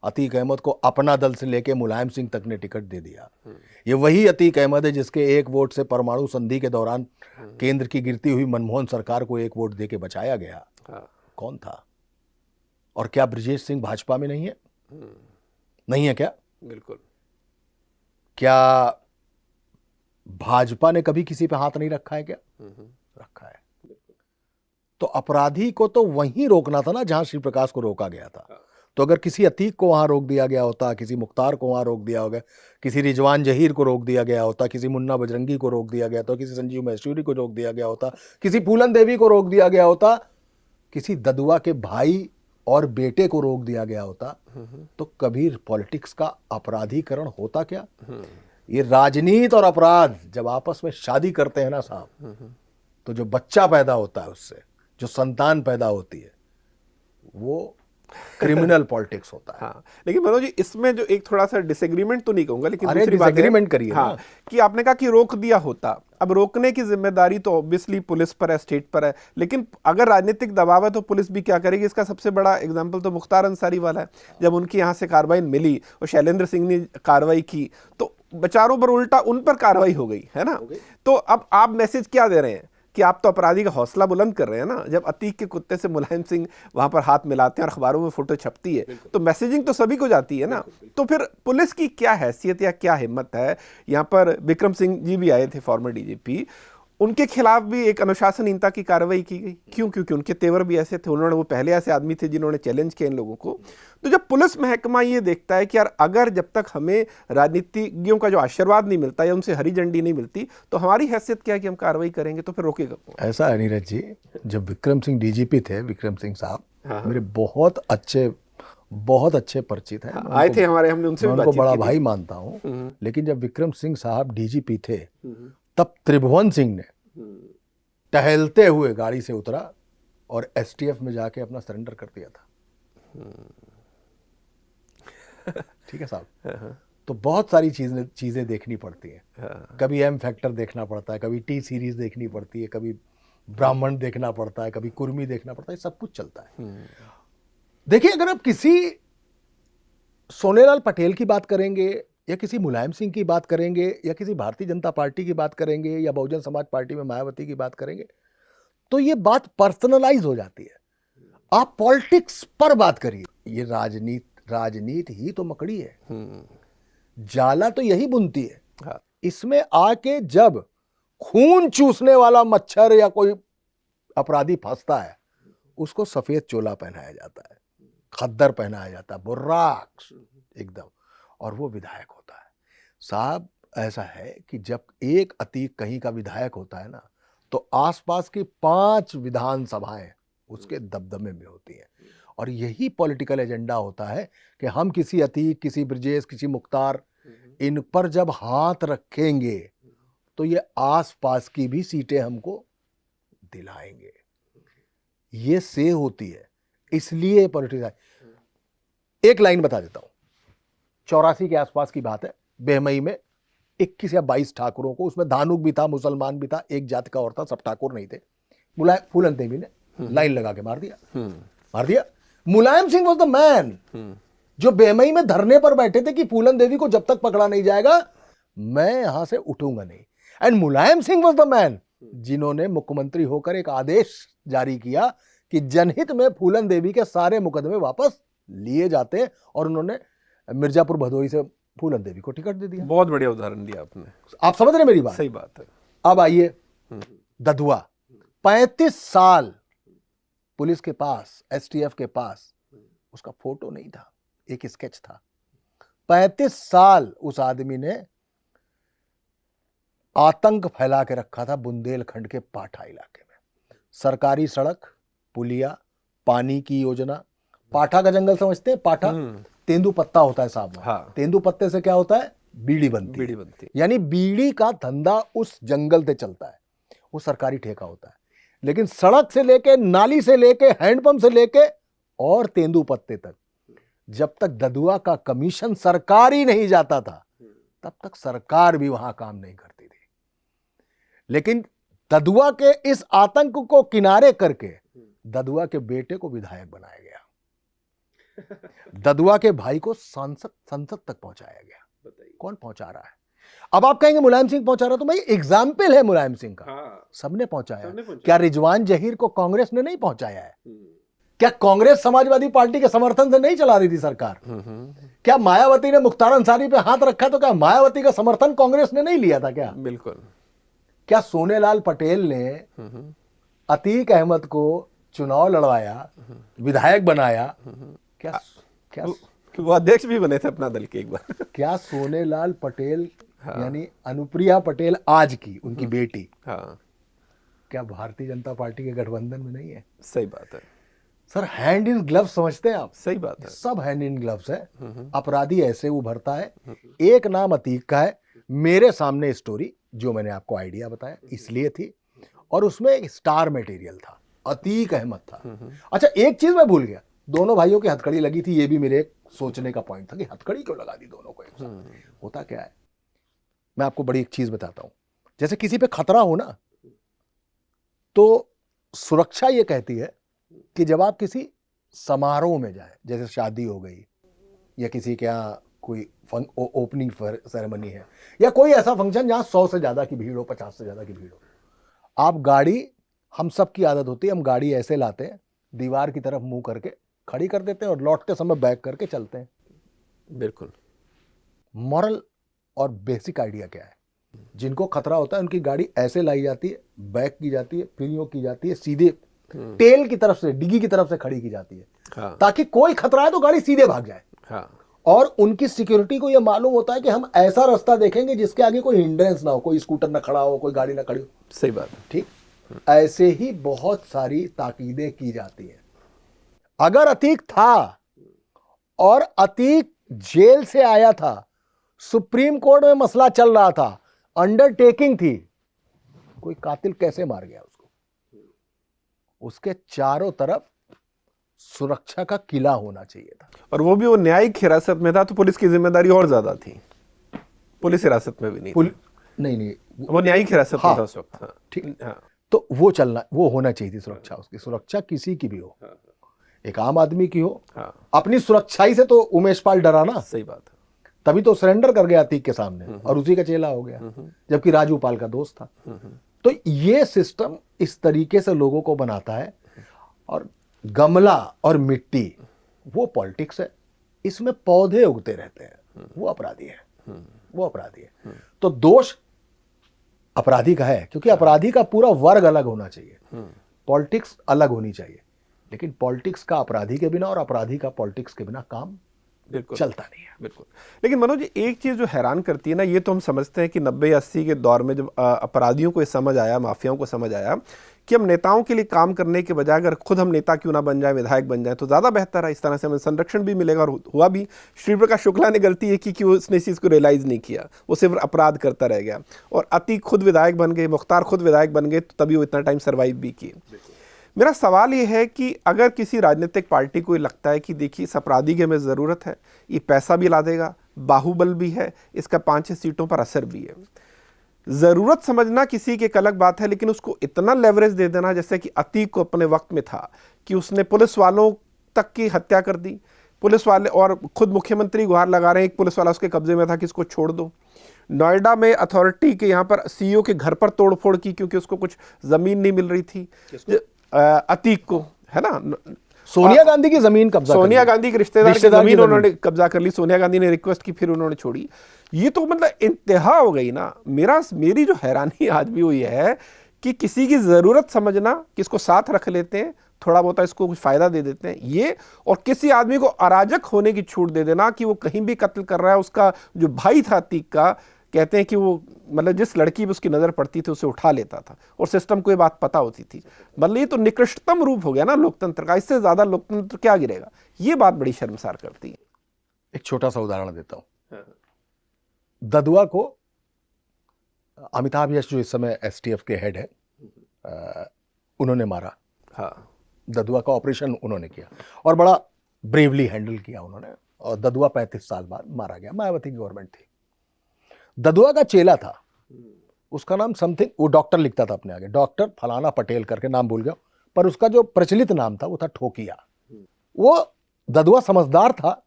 अतीक अहमद को अपना दल से लेके मुलायम सिंह तक ने टिकट दे दिया। ये वही अतीक अहमद है जिसके 1 वोट से परमाणु संधि के दौरान केंद्र की गिरती हुई मनमोहन सरकार को 1 वोट देके बचाया गया। हाँ। कौन था? और क्या ब्रजेश सिंह भाजपा में नहीं है? नहीं है क्या? बिल्कुल। क्या भाजपा ने कभी किसी पे हाथ नहीं रखा है क्या? रखा है। तो अपराधी को तो वहीं रोकना था ना जहां श्री प्रकाश को रोका गया था। तो अगर किसी अतीक को वहां रोक दिया गया होता, किसी मुख्तार को वहां रोक दिया होगा, किसी रिजवान जहीर को रोक दिया गया होता, किसी मुन्ना बजरंगी को रोक दिया गया होता, किसी संजीव महेश्वरी को रोक दिया गया होता, किसी फूलन देवी को रोक दिया गया होता, किसी ददुआ के भाई और बेटे को रोक दिया गया होता, तो कभी पॉलिटिक्स का अपराधीकरण होता क्या? ये राजनीति और अपराध जब आपस में शादी करते हैं ना साहब, तो जो बच्चा पैदा होता है, उससे जो संतान पैदा होती है, वो क्रिमिनल पॉलिटिक्स होता है। हाँ, लेकिन मनोज जी, इसमें जो एक थोड़ा सा डिसएग्रीमेंट तो नहीं कहूंगा, लेकिन अरे दूसरी बात डिसएग्रीमेंट करिए। हाँ, कि आपने कहा कि रोक दिया होता। अब रोकने की जिम्मेदारी तो ऑब्वियसली पुलिस पर है, स्टेट पर है, लेकिन अगर राजनीतिक दबाव है तो पुलिस भी क्या करेगी? इसका सबसे बड़ा एग्जाम्पल तो मुख्तार अंसारी वाला है। जब उनकी यहाँ से कार्रवाई मिली और शैलेंद्र सिंह ने कार्रवाई की तो बेचारों पर उल्टा उन पर कार्रवाई हो गई, है ना? तो अब आप मैसेज क्या दे रहे हैं कि आप तो अपराधी का हौसला बुलंद कर रहे हैं ना। जब अतीक के कुत्ते से मुलायम सिंह वहां पर हाथ मिलाते हैं और अखबारों में फोटो छपती है, तो मैसेजिंग तो सभी को जाती है ना। तो फिर पुलिस की क्या हैसियत या क्या हिम्मत है? यहाँ पर विक्रम सिंह जी भी आए थे, फॉर्मर डीजीपी, उनके खिलाफ भी एक अनुशासनहीनता की कार्रवाई की गई। क्यों? क्योंकि उनके तेवर भी ऐसे थे, उन्होंने, वो पहले ऐसे आदमी थे जिन्होंने चैलेंज किया इन लोगों को। तो जब पुलिस महकमा ये देखता है कि यार अगर जब तक हमें राजनीतिज्ञों का जो आशीर्वाद नहीं मिलता या उनसे हरी झंडी नहीं मिलती, तो हमारी हैसियत क्या है कि हम कार्रवाई करेंगे, तो फिर रोकेगा कौन? ऐसा है नीरज जी, जब विक्रम सिंह डीजीपी थे, विक्रम सिंह साहब मेरे बहुत अच्छे परिचित हैं। आए थे हमारे, हमने उनसे भी उनको बातचीत बड़ा की थी। भाई मानता हूँ। लेकिन जब विक्रम सिंह साहब डीजीपी थे, तब त्रिभुवन सिंह ने टहलते हुए गाड़ी से उतरा और एसटीएफ में जाके अपना सरेंडर कर दिया था। ठीक है साहब। तो बहुत सारी चीजें देखनी पड़ती हैं। कभी एम फैक्टर देखना पड़ता है, कभी टी सीरीज देखनी पड़ती है, कभी ब्राह्मण देखना पड़ता है, कभी कुर्मी देखना पड़ता है, सब कुछ चलता है। देखिए, अगर आप किसी सोनेलाल पटेल की बात करेंगे या किसी मुलायम सिंह की बात करेंगे या किसी भारतीय जनता पार्टी की बात करेंगे या बहुजन समाज पार्टी में मायावती की बात करेंगे, तो ये बात पर्सनलाइज हो जाती है। आप पॉलिटिक्स पर बात करिए। ये राजनीति ही तो मकड़ी है, जाला तो यही बुनती है। हाँ। इसमें आके जब खून चूसने वाला मच्छर या कोई अपराधी फंसता है, उसको सफेद चोला पहनाया जाता है, खद्दर पहनाया जाता है, बुर्राक एकदम, और वो विधायक होता है। साहब, ऐसा है कि जब एक अतीक कहीं का विधायक होता है ना, तो आसपास की 5 विधानसभाएं उसके दबदबे में होती हैं। और यही पॉलिटिकल एजेंडा होता है कि हम किसी अतीक, किसी ब्रजेश, किसी मुख्तार, इन पर जब हाथ रखेंगे तो ये आसपास की भी सीटें हमको दिलाएंगे। ये से होती है, इसलिए पॉलिटिक्स। एक लाइन बता देता हूं, 84 के आसपास की बात है। बेहमई में 21 या 22 ठाकुरों को, उसमें धानुक भी था, मुसलमान भी था, एक जात का और था, सब ठाकुर नहीं थे। फूलन देवी ने लाइन लगा के मार दिया। Mulayam Singh was the man जो बेमई में धरने पर बैठे थे कि फूलन देवी को जब तक पकड़ा नहीं जाएगा मैं यहां से उठूंगा नहीं। And Mulayam Singh was the man जिन्होंने मुख्यमंत्री होकर एक आदेश जारी किया कि जनहित में फूलन देवी के सारे मुकदमे वापस लिए जाते, और उन्होंने मिर्जापुर भदोही से फूलन देवी को टिकट दे दिया। बहुत बढ़िया उदाहरण दिया आपने। आप समझ रहे मेरी बात? सही बात है। अब आइए ददुआ, 35 साल पुलिस के पास, एसटीएफ के पास उसका फोटो नहीं था, एक स्केच था। 35 साल उस आदमी ने आतंक फैला के रखा था बुंदेलखंड के पाठा इलाके में। सरकारी सड़क, पुलिया, पानी की योजना। पाठा का जंगल समझते हैं? पाठा तेंदू पत्ता होता है साहब। हाँ। तेंदू पत्ते से क्या होता है? बीड़ी बनती। यानी बीड़ी का धंधा उस जंगल से चलता है, वो सरकारी ठेका होता है। लेकिन सड़क से लेके, नाली से लेके, हैंडपंप से लेके और तेंदू पत्ते तक, जब तक ददुआ का कमीशन सरकारी नहीं जाता था तब तक सरकार भी वहां काम नहीं करती थी। लेकिन ददुआ के इस आतंक को किनारे करके ददुआ के बेटे को विधायक बनाया गया, ददुआ के भाई को संसद तक पहुंचाया गया। कौन पहुंचा रहा है? अब आप कहेंगे मुलायम सिंह पहुंचा रहा, तो भाई एग्जाम्पल है मुलायम सिंह का। हाँ। सबने पहुंचाया। क्या रिजवान जहीर को कांग्रेस ने नहीं पहुंचाया है? क्या कांग्रेस समाजवादी पार्टी के समर्थन से नहीं चला रही थी सरकार? क्या मायावती ने मुख्तार अंसारी पे हाथ रखा तो क्या मायावती का समर्थन कांग्रेस ने नहीं लिया था क्या? बिल्कुल। क्या सोनेलाल पटेल ने अतीक अहमद को चुनाव लड़वाया, विधायक बनाया? क्या वो अध्यक्ष भी बने थे अपना दल के एक बार। क्या सोनेलाल पटेल यानी अनुप्रिया पटेल आज की, उनकी बेटी, क्या भारतीय जनता पार्टी के गठबंधन में नहीं है? सही बात है सर। हैंड इन ग्लव्स समझते हैं आप? सही बात है। सब हैंड इन ग्लव्स है। अपराधी ऐसे उभरता है। एक नाम अतीक का है। मेरे सामने स्टोरी जो मैंने आपको आइडिया बताया इसलिए थी, और उसमें एक स्टार मटेरियल था, अतीक अहमद था। अच्छा, एक चीज मैं भूल गया, दोनों भाइयों की हथकड़ी लगी थी। ये भी मेरे एक सोचने का पॉइंट था कि हथकड़ी क्यों लगा दी दोनों को एक साथ। होता क्या है, मैं आपको बड़ी एक चीज बताता हूं। जैसे किसी पे खतरा हो ना, तो सुरक्षा ये कहती है कि जब आप किसी समारोह में जाए, जैसे शादी हो गई या किसी के यहाँ कोई ओपनिंग सेरेमनी है या कोई ऐसा फंक्शन जहां 100 से ज्यादा की भीड़ हो, 50 से ज्यादा की भीड़ हो, आप गाड़ी, हम सब की आदत होती है, हम गाड़ी ऐसे लाते हैं, दीवार की तरफ मुंह करके खड़ी कर देते हैं और लौटते समय बैक करके चलते हैं। बिल्कुल। मॉरल और बेसिक आइडिया क्या है? जिनको खतरा होता है उनकी गाड़ी ऐसे लाई जाती है, बैक की जाती है, फिर यूं की जाती है, सीधे टेल की तरफ से, डिग्गी की तरफ से खड़ी की जाती है। हाँ। ताकि कोई खतरा है तो गाड़ी सीधे भाग जाए। हाँ। और उनकी सिक्योरिटी को यह मालूम होता है कि हम ऐसा रास्ता देखेंगे जिसके आगे कोई हिंड्रेंस ना हो, कोई स्कूटर ना खड़ा हो, कोई गाड़ी ना खड़ी हो। सही बात है। ठीक, ऐसे ही बहुत सारी ताकीदें की जाती हैं। अगर अतीक था और अतीक जेल से आया था, सुप्रीम कोर्ट में मसला चल रहा था, अंडरटेकिंग थी, कोई कातिल कैसे मार गया उसको? उसके चारों तरफ सुरक्षा का किला होना चाहिए था। और वो भी वो न्यायिक हिरासत में था, तो पुलिस की जिम्मेदारी और ज्यादा थी। पुलिस हिरासत में भी नहीं था। नहीं, वो न्यायिक हिरासत में था उस वक्त। हाँ। ठीक। हाँ। तो वो होना चाहिए थी सुरक्षा। उसकी सुरक्षा किसी की भी हो, एक आम आदमी की हो। हाँ। अपनी सुरक्षा ही से तो उमेश पाल डरा ना। सही बात है। तभी तो सरेंडर कर गया अतीक के सामने और उसी का चेला हो गया, जबकि राजू पाल का दोस्त था। तो ये सिस्टम इस तरीके से लोगों को बनाता है। और गमला और मिट्टी वो पॉलिटिक्स है, इसमें पौधे उगते रहते हैं, वो अपराधी है, वो अपराधी है। तो दोष अपराधी का है, क्योंकि अपराधी का पूरा वर्ग अलग होना चाहिए, पॉलिटिक्स अलग होनी चाहिए। लेकिन पॉलिटिक्स का अपराधी के बिना और अपराधी का पॉलिटिक्स के बिना काम बिल्कुल चलता नहीं है। बिल्कुल। लेकिन मनोज जी, एक चीज जो हैरान करती है ना, ये तो हम समझते हैं कि 90-80 के दौर में जब अपराधियों को ये समझ आया, माफियाओं को समझ आया कि हम नेताओं के लिए काम करने के बजाय अगर खुद हम नेता क्यों ना बन जाए, विधायक बन जाए, तो ज्यादा बेहतर है। इस तरह से हमें संरक्षण भी मिलेगा। और हुआ भी। श्री प्रकाश शुक्ला ने गलती ये की कि उसने इस चीज को रियलाइज नहीं किया, वो सिर्फ अपराध करता रह गया। और अतीक खुद विधायक बन गए, मुख्तार खुद विधायक बन गए, तो तभी वो इतना टाइम सर्वाइव भी किए। मेरा सवाल ये है कि अगर किसी राजनीतिक पार्टी को लगता है कि देखिए इस अपराधी की हमें ज़रूरत है, ये पैसा भी ला देगा, बाहुबल भी है, इसका 5-6 सीटों पर असर भी है, ज़रूरत समझना किसी की एक अलग बात है, लेकिन उसको इतना लेवरेज दे देना, जैसे कि अतीक को अपने वक्त में था कि उसने पुलिस वालों तक की हत्या कर दी। पुलिस वाले और खुद मुख्यमंत्री गुहार लगा रहे हैं, एक पुलिस वाला उसके कब्जे में था कि इसको छोड़ दो। नोएडा में अथॉरिटी के यहाँ पर सीईओ के घर पर तोड़फोड़ की क्योंकि उसको कुछ ज़मीन नहीं मिल रही थी, अतीक को, है ना। सोनिया गांधी की जमीन कब्जा, सोनिया गांधी के रिश्तेदार की जमीन उन्होंने कब्जा कर ली। सोनिया गांधी ने रिक्वेस्ट की, फिर उन्होंने छोड़ी। ये तो मतलब इंतहा हो गई ना। मेरी जो हैरानी आज भी हुई है कि किसी की जरूरत समझना, किसको साथ रख लेते हैं, थोड़ा बहुत इसको कुछ फायदा दे देते हैं ये, और किसी आदमी को अराजक होने की छूट दे देना कि वो कहीं भी कत्ल कर रहा है। उसका जो भाई था अतीक का, कहते हैं कि वो मतलब जिस लड़की पे उसकी नजर पड़ती थी उसे उठा लेता था, और सिस्टम को ये बात पता होती थी। मतलब ये तो निकृष्टतम रूप हो गया ना लोकतंत्र का। इससे ज्यादा लोकतंत्र क्या गिरेगा? ये बात बड़ी शर्मसार करती है। एक छोटा सा उदाहरण देता हूं। ददुआ को अमिताभ यश जो इस समय एसटीएफ के हेड है, उन्होंने मारा। हाँ। ददुआ का ऑपरेशन उन्होंने किया और बड़ा ब्रेवली हैंडल किया उन्होंने, और ददुआ 35 साल बाद मारा गया। मायावती की गवर्नमेंट थी। ददुआ का चेला था, उसका नाम समथिंग, वो डॉक्टर लिखता था अपने आगे, डॉक्टर फलाना पटेल करके, नाम भूल गया, पर उसका जो प्रचलित नाम था वो था ठोकिया। वो ददुआ समझदार था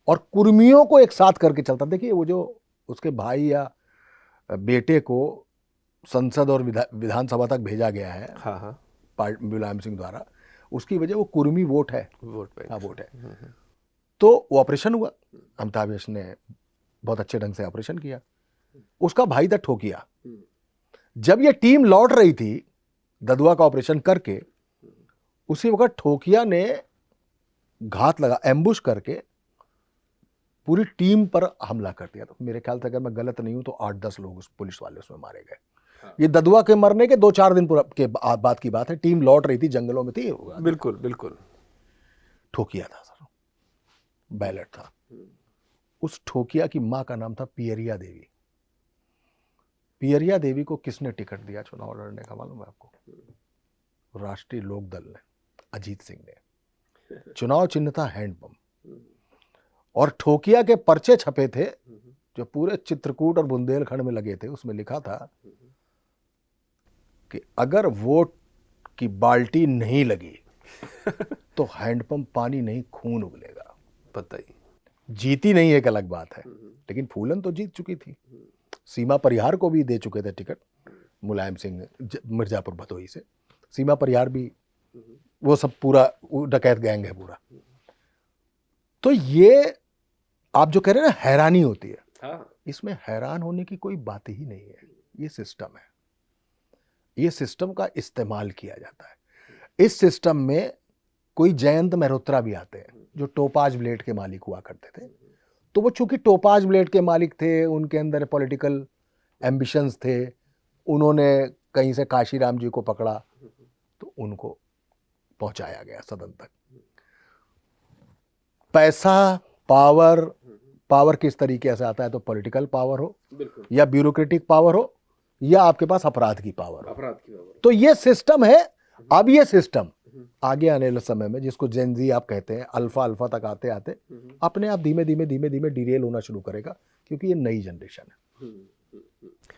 और कुर्मियों को एक साथ करके चलता। देखिए वो जो उसके भाई या बेटे को संसद और विधानसभा तक भेजा गया है, हाँ हाँ, मुलायम सिंह द्वारा, उसकी वजह वो कुर्मी वोट है, वोट पे। हाँ वोट है। तो वो ऑपरेशन हुआ, अमिताभ यश ने बहुत अच्छे ढंग से ऑपरेशन किया। उसका भाई था ठोकिया। जब ये टीम लौट रही थी ददुआ का ऑपरेशन करके, उसी वक्त ठोकिया ने घात लगा, एम्बुश करके पूरी टीम पर हमला कर दिया। तो मेरे ख्याल से अगर मैं गलत नहीं हूं तो 8-10 लोग उस पुलिस वाले उसमें मारे गए। हाँ। ये ददुआ के मरने के 2-4 दिन के बाद की बात है। टीम लौट रही थी, जंगलों में थी। बिल्कुल बिल्कुल। ठोकिया था सर, बैलेट था। उस ठोकिया की मां का नाम था पियरिया देवी। पियरिया देवी को किसने टिकट दिया चुनाव लड़ने का मालूम है आपको? राष्ट्रीय लोक दल ने, अजीत सिंह ने। चुनाव चिन्ह था हैंडपंप, और ठोकिया के पर्चे छपे थे जो पूरे चित्रकूट और बुंदेलखंड में लगे थे। उसमें लिखा था कि अगर वोट की बाल्टी नहीं लगी तो हैंडपंप पानी नहीं खून उबलेगा। पता ही जीती नहीं एक अलग बात है, लेकिन फूलन तो जीत चुकी थी। सीमा परिहार को भी दे चुके थे टिकट, मुलायम सिंह मिर्जापुर भदोही से, सीमा परिहार भी, वो सब पूरा डकैत गैंग है पूरा। तो ये आप जो कह रहे हैं ना हैरानी होती है, हाँ। इसमें हैरान होने की कोई बात ही नहीं है। ये सिस्टम है, ये सिस्टम का इस्तेमाल किया जाता है। इस सिस्टम में कोई जयंत मेहरोत्रा भी आते हैं जो टोपाज ब्लेड के मालिक हुआ करते थे। तो वो चूंकि टोपाज ब्लेड के मालिक थे, उनके अंदर पॉलिटिकल एम्बिशंस थे, उन्होंने कहीं से काशीराम जी को पकड़ा तो उनको पहुंचाया गया सदन तक। पैसा, पावर किस तरीके से आता है? तो पॉलिटिकल पावर हो या ब्यूरोक्रेटिक पावर हो या आपके पास अपराध की पावर हो। तो ये सिस्टम है। अब ये सिस्टम आगे आने वाले समय में, जिसको जेन जी आप कहते हैं, अल्फा तक आते आते अपने आप धीमे धीमे डिरेल होना शुरू करेगा, क्योंकि ये नई जनरेशन है।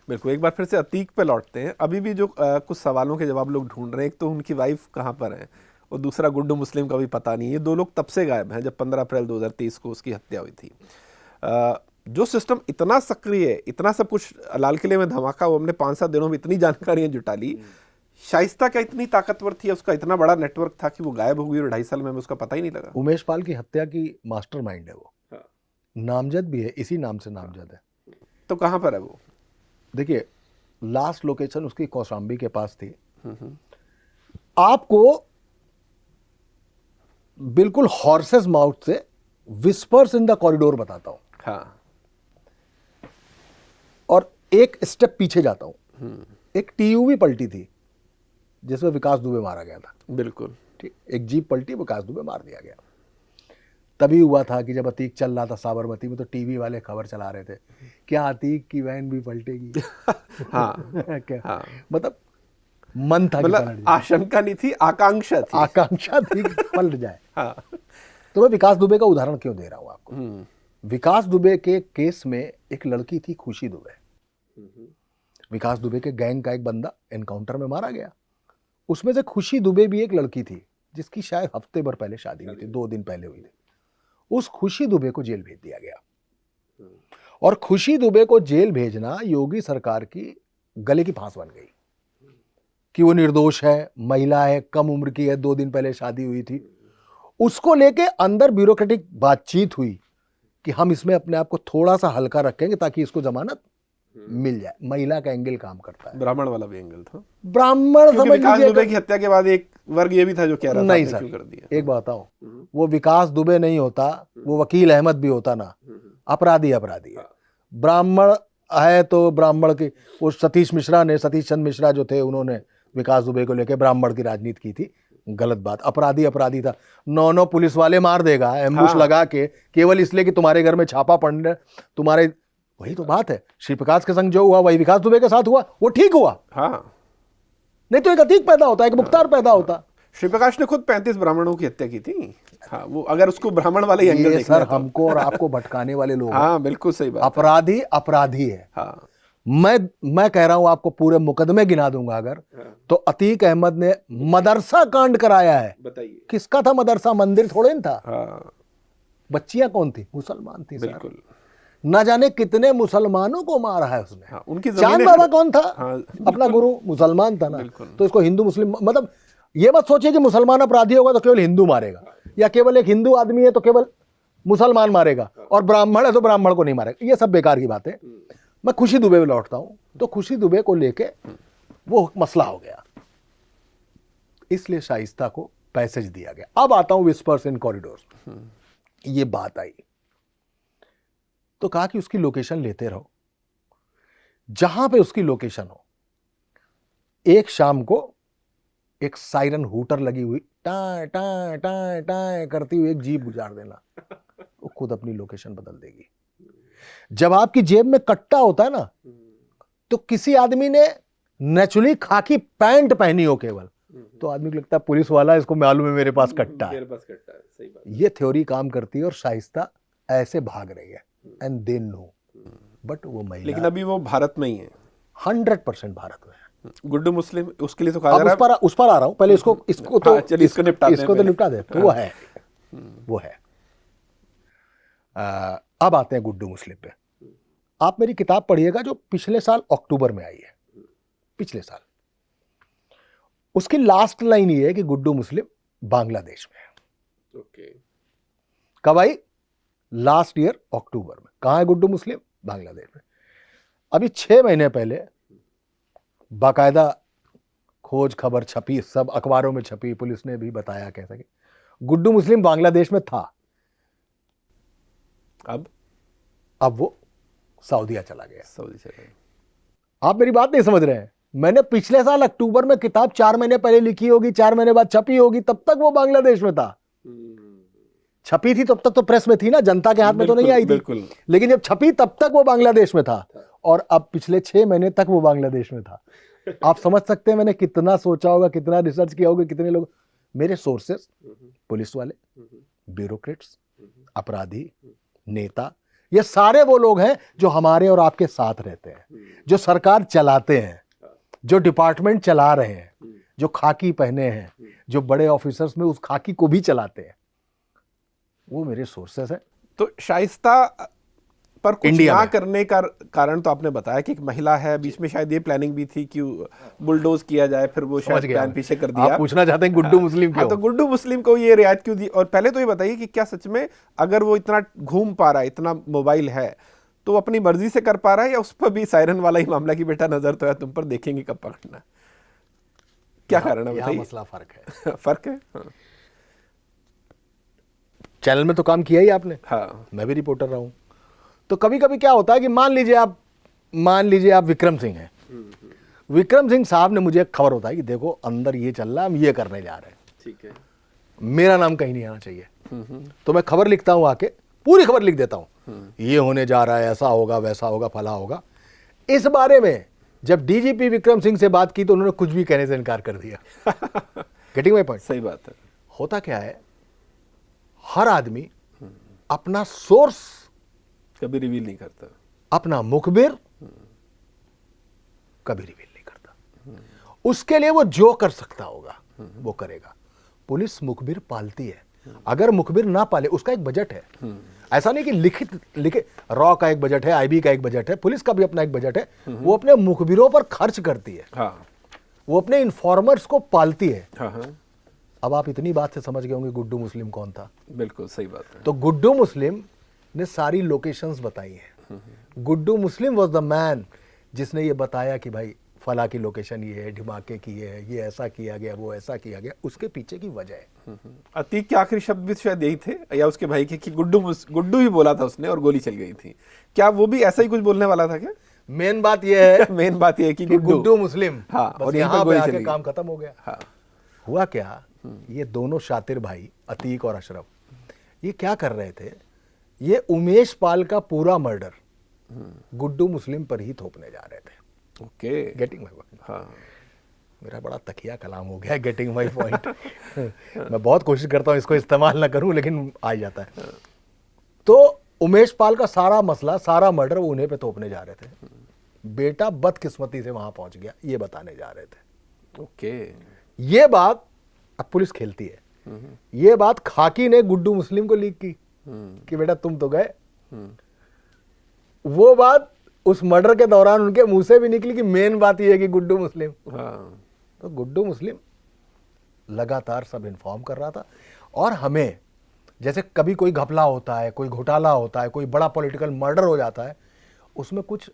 बिल्कुल। एक बार फिर से अतीक पे लौटते हैं। अभी भी जो कुछ सवालों के जवाब लोग ढूंढ रहे हैं, एक तो उनकी वाइफ कहाँ पर है और दूसरा गुड्डू मुस्लिम का भी पता नहीं। ये दो लोग तब से गायब हैं जब 15 अप्रैल 2023 को उसकी हत्या हुई थी। जो सिस्टम इतना सक्रिय, इतना सब कुछ, लाल किले में धमाका, वो हमने 5-7 दिनों में इतनी जानकारियां जुटा ली। शाइस्ता क्या इतनी ताकतवर थी, उसका इतना बड़ा नेटवर्क था कि वो गायब हो गई और 2.5 साल में उसका पता ही नहीं लगा। उमेश पाल की हत्या की मास्टरमाइंड है वो। हाँ। नामजद भी है, इसी नाम से नामजद है। तो कहां पर है वो? देखिए, लास्ट लोकेशन उसकी कौशाम्बी के पास थी। आपको बिल्कुल हॉर्सेस माउथ से विस्पर्स इन द कॉरिडोर बताता हूं। हाँ। और एक स्टेप पीछे जाता हूं। एक टीयूवी पलटी थी जिसमें विकास दुबे मारा गया था। बिल्कुल ठीक। एक जीप पलटी, विकास दुबे मार दिया गया। तभी हुआ था कि जब अतीक चल रहा था साबरमती में, तो टीवी वाले खबर चला रहे थे, क्या अतीक की वैन भी पलटेगी? हाँ। क्या? हाँ। मतलब मन था, मतलब आशंका नहीं थी, आकांक्षा थी। आकांक्षा थी कि पलट जाए। हाँ। तो मैं विकास दुबे का उदाहरण क्यों दे रहा हूं आपको? विकास दुबे के केस में एक लड़की थी, खुशी दुबे। विकास दुबे के गैंग का एक बंदा एनकाउंटर में मारा गया। उसमें से खुशी दुबे भी एक लड़की थी जिसकी शायद हफ्ते भर पहले शादी हुई थी, 2 दिन पहले हुई थी। उस खुशी दुबे को जेल भेज दिया गया। और खुशी दुबे को जेल भेजना योगी सरकार की गले की फांस बन गई कि वो निर्दोष है, महिला है, कम उम्र की है, 2 दिन पहले शादी हुई थी। उसको लेके अंदर ब्यूरोक्रेटिक बातचीत हुई कि हम इसमें अपने आप को थोड़ा सा हल्का रखेंगे ताकि इसको जमानत मिल जाए। महिला का एंगल काम करता है। ब्राह्मण वाला भी एंगल था। ब्राह्मण समझ विकास दुबे की हत्या के बाद एक वर्ग ये भी था जो कह रहा था नहीं सर, कर दिया। एक बात बताओ, वो विकास दुबे नहीं होता, वो वकील अहमद भी होता ना। अपराधी है। ब्राह्मण है तो ब्राह्मण की, वो सतीश चंद्र मिश्रा जो थे, उन्होंने विकास दुबे को लेकर ब्राह्मण की राजनीति की थी। गलत बात। अपराधी था। 9 पुलिस वाले मार देगा एम्बुश लगा के, केवल इसलिए कि तुम्हारे घर में छापा पड़ने, तुम्हारे, वही तो बात है। श्री प्रकाश के संग जो हुआ वही विकास दुबे के साथ हुआ, वो ठीक हुआ। हाँ। नहीं तो एक अतीक पैदा होता, एक मुख्तार पैदा होता। श्री प्रकाश ने खुद 35 ब्राह्मणों की हत्या की थी। हाँ, वो अगर उसको ब्राह्मण वाले एंगल देखना है तो। हमको और आपको भटकाने वाले लोग। हाँ, बिल्कुल सही बात। अपराधी है। हाँ। मैं कह रहा हूं, आपको पूरे मुकदमे गिना दूंगा अगर, तो अतीक अहमद ने मदरसा कांड कराया है। बताइए। किसका था मदरसा? मंदिर थोड़े न था। हाँ। बच्चियां कौन थी? मुसलमान थी। बिल्कुल। ना जाने कितने मुसलमानों को मारा है उसने। हाँ, उनकी चांद बाबा कौन था? हाँ, अपना गुरु मुसलमान था ना। तो इसको हिंदू मुस्लिम, मतलब ये मत सोचिए कि मुसलमान अपराधी होगा तो केवल हिंदू मारेगा, या केवल एक हिंदू आदमी है तो केवल मुसलमान मारेगा, और ब्राह्मण है तो ब्राह्मण को नहीं मारेगा। ये सब बेकार की बात है। मैं खुशी दुबे में लौटता हूं। तो खुशी दुबे को लेके वो मसला हो गया, इसलिए शाइस्ता को पैसेज दिया गया। अब आता हूं विस्पर्स इन कॉरिडोर। ये बात आई तो कहा कि उसकी लोकेशन लेते रहो, जहां पे उसकी लोकेशन हो। एक शाम को एक सायरन हूटर लगी हुई, टां टां टां टां करती हुई एक जीप गुजार देना, वो खुद अपनी लोकेशन बदल देगी। जब आपकी जेब में कट्टा होता है ना, तो किसी आदमी ने नेचुरली खाकी पैंट पहनी हो केवल, तो आदमी को लगता है पुलिस वाला, इसको मालूम है मेरे पास कट्टा है। सही बात। ये थ्योरी काम करती है और शाइस्ता ऐसे भाग रही है। एंड दे नो, बट वो महिला, लेकिन अभी वो भारत में ही है, 100% भारत में है। गुड्डू मुस्लिम, उसके लिए तो कहा जा रहा है। उस पर आ रहा हूं, पहले इसको तो हाँ, चलिए इसको निपटा दे। तो वो है। अब आते हैं गुड्डू मुस्लिम पे। आप मेरी किताब पढ़िएगा जो पिछले साल अक्टूबर में आई है, पिछले साल। उसकी लास्ट लाइन ये है कि गुड्डू मुस्लिम बांग्लादेश में है। ओके। कब आई? लास्ट ईयर अक्टूबर में। कहां है गुड्डू मुस्लिम? बांग्लादेश में। अभी 6 महीने पहले बाकायदा खोज खबर छपी, सब अखबारों में छपी, पुलिस ने भी बताया कैसा कि गुड्डू मुस्लिम बांग्लादेश में था। अब वो सऊदीया चला गया। सऊदी चला गया। आप मेरी बात नहीं समझ रहे हैं। मैंने पिछले साल अक्टूबर में किताब 4 महीने पहले लिखी होगी, 4 महीने बाद छपी होगी, तब तक वो बांग्लादेश में था। छपी थी तब तक तो प्रेस में थी ना, जनता के हाथ में तो नहीं आई थी। लेकिन जब छपी तब तक वो बांग्लादेश में था, और अब पिछले 6 महीने तक वो बांग्लादेश में था। आप समझ सकते हैं मैंने कितना सोचा होगा, कितना रिसर्च किया होगा, कितने लोग। मेरे सोर्सेस पुलिस वाले, ब्यूरोक्रेट्स, अपराधी, नेता, ये सारे वो लोग हैं जो हमारे और आपके साथ रहते हैं, जो सरकार चलाते हैं, जो डिपार्टमेंट चला रहे हैं, जो खाकी पहने हैं, जो बड़े ऑफिसर्स में उस खाकी को भी चलाते हैं, वो मेरे सोर्सेस हैं। तो शाइस्ता पर कुछ इंडिया ना में करने का कारण तो आपने बताया कि एक महिला है, बीच में शायद ये प्लानिंग भी थी कि बुलडोज किया जाए, फिर वो शायद प्लान पीछे कर दिया। आप पूछना चाहते हैं गुड्डू मुस्लिम क्यों? तो गुड्डू मुस्लिम को ये रियायत क्यों दी? और पहले तो ये बताइए कि क्या सच में अगर वो इतना घूम पा रहा है, इतना मोबाइल है, तो वो अपनी मर्जी से कर पा रहा है, या उस पर भी सायरन वाला ही मामला कि बेटा नजर तो है तुम पर, देखेंगे कब पकड़ना? क्या कारण है बताइए? मसला फर्क है। फर्क है। हाँ। चैनल में तो काम किया ही आपने। हाँ। मैं भी रिपोर्टर रहा हूं। तो कभी कभी क्या होता है कि मान लीजिए आप विक्रम सिंह हैं। विक्रम सिंह साहब ने मुझे एक खबर होता है कि देखो अंदर ये चल रहा है, हम ये करने जा रहे हैं। ठीक है। मेरा नाम कहीं नहीं आना चाहिए। तो मैं खबर लिखता हूं, आके पूरी खबर लिख देता हूं, ये होने जा रहा है, ऐसा होगा, वैसा होगा, फला होगा। इस बारे में जब डीजीपी विक्रम सिंह से बात की तो उन्होंने कुछ भी कहने से इनकार कर दिया। Getting my point? सही बात है। होता क्या है, हर आदमी अपना सोर्स कभी रिवील नहीं करता, अपना मुखबिर कभी रिवील नहीं करता। उसके लिए वो जो कर सकता होगा वो करेगा। पुलिस मुखबिर पालती है। अगर मुखबिर ना पाले, उसका एक बजट है। ऐसा नहीं कि लिखित रॉ का एक बजट है, आईबी का एक बजट है, पुलिस का भी अपना एक बजट है। वो अपने मुखबिरों पर खर्च करती है। हाँ। वो अपने इन्फॉर्मर्स को पालती है। हाँ हाँ। अब आप इतनी बात से समझ गए होंगे गुड्डू मुस्लिम कौन था। बिल्कुल सही बात है। तो गुड्डू मुस्लिम ने सारी लोकेशंस बताई हैं। गुड्डू मुस्लिम वाज द मैन जिसने ये बताया कि भाई फला की लोकेशन ये है, ढिमाके की ये ऐसा किया गया, वो ऐसा किया गया। उसके पीछे की वजह है। अतीक के आखिरी शब्द भी शायद यही थे, या उसके भाई के, कि गुड्डू ही बोला था उसने और गोली चल गई थी। क्या वो भी ऐसा ही कुछ बोलने वाला था क्या? मेन बात ये है मेन बात ये है कि गुड्डू मुस्लिम। हाँ, और यहाँ पे आके काम खत्म हो गया। हाँ। हुआ क्या, ये दोनों शातिर भाई अतीक और अशरफ, ये क्या कर रहे थे, ये उमेश पाल का पूरा मर्डर गुड्डू मुस्लिम पर ही थोपने जा रहे थे। ओके। Getting my point? हाँ। मेरा बड़ा तकिया कलाम हो गया, गेटिंग माय पॉइंट। मैं बहुत कोशिश करता हूं इसको इस्तेमाल ना करूं, लेकिन आ जाता है। तो उमेश पाल का सारा मसला, सारा मर्डर वो उन्हें पे थोपने जा रहे थे। बेटा बदकिस्मती से वहां पहुंच गया, ये बताने जा रहे थे। ओके। ये बात अब पुलिस खेलती है। ये बात खाकी ने गुड्डू मुस्लिम को लीक की कि बेटा तुम तो गए। वो बात उस मर्डर के दौरान उनके मुंह से भी निकली कि मेन बात यह है कि गुड्डू मुस्लिम। हाँ। तो गुड्डू मुस्लिम लगातार सब इन्फॉर्म कर रहा था। और हमें जैसे कभी कोई घपला होता है, कोई घोटाला होता है, कोई बड़ा पॉलिटिकल मर्डर हो जाता है, उसमें कुछ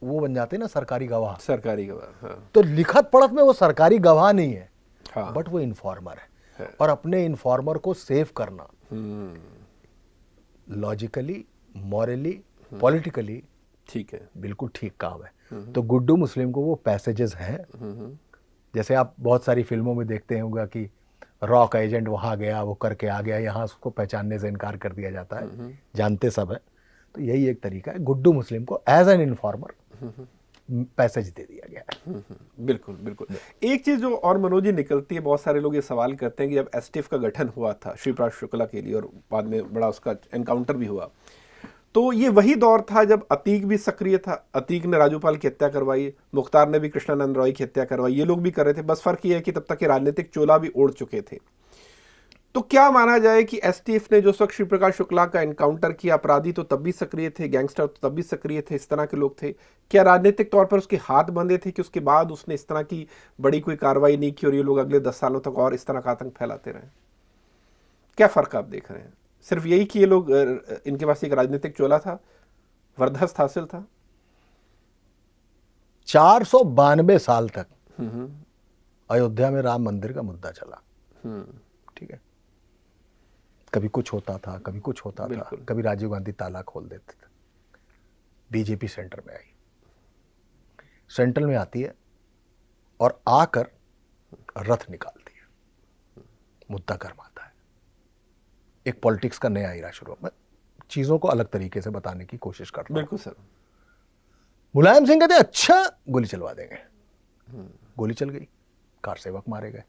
वो बन जाते हैं ना सरकारी गवाह। सरकारी गवाह। हाँ। तो लिखत पढ़त में वो सरकारी गवाह नहीं है। हाँ। बट वो इन्फॉर्मर है। और अपने इन्फॉर्मर को सेव करना लॉजिकली, मॉरली, पॉलिटिकली ठीक है, बिल्कुल ठीक काम है। तो गुड्डू मुस्लिम को वो पैसेजेस हैं। जैसे आप बहुत सारी फिल्मों में देखते होंगे कि रॉ का एजेंट वहां गया, वो करके आ गया, यहाँ उसको पहचानने से इनकार कर दिया जाता है। जानते सब है। तो यही एक तरीका है, गुड्डू मुस्लिम को एज एन इन्फॉर्मर पैसेज दे दिया गया है। बिल्कुल बिल्कुल। एक चीज जो और मनोज जी निकलती है, बहुत सारे लोग ये सवाल करते हैं कि जब एसटीएफ का गठन हुआ था शिवराज शुक्ला के लिए, और बाद में बड़ा उसका एनकाउंटर भी हुआ, तो ये वही दौर था जब अतीक भी सक्रिय था। अतीक ने राजूपाल की हत्या करवाई, मुख्तार ने भी कृष्णानंद रॉय की हत्या करवाई, ये लोग भी कर रहे थे। बस फर्क ये है कि तब तक के राजनीतिक चोला भी ओढ़ चुके थे। तो क्या माना जाए कि एसटीएफ ने जो उस वक्त श्री प्रकाश शुक्ला का एनकाउंटर किया, अपराधी तो तब भी सक्रिय थे, गैंगस्टर तो तब भी सक्रिय थे, इस तरह के लोग थे, क्या राजनीतिक तौर पर उसके हाथ बंधे थे कि उसके बाद उसने इस तरह की बड़ी कोई कार्रवाई नहीं की और ये लोग अगले 10 सालों तक और इस तरह का आतंक फैलाते रहे? क्या फर्क आप देख रहे हैं? सिर्फ यही कि ये लोग, इनके पास एक राजनीतिक चोला था, वरदहस्त हासिल था? 492 साल तक अयोध्या में राम मंदिर का मुद्दा चला। ठीक है, कभी कुछ होता था, कभी कुछ होता था, कभी राजीव गांधी ताला खोल देते थे। बीजेपी सेंटर में आई, सेंट्रल में आती है और आकर रथ निकालती है, मुद्दा गर्माता है। एक पॉलिटिक्स का नया एरा शुरू। मैं चीजों को अलग तरीके से बताने की कोशिश करता हूं। बिल्कुल सर। मुलायम सिंह कहते अच्छा गोली चलवा देंगे, गोली चल गई, कार सेवक मारे गए।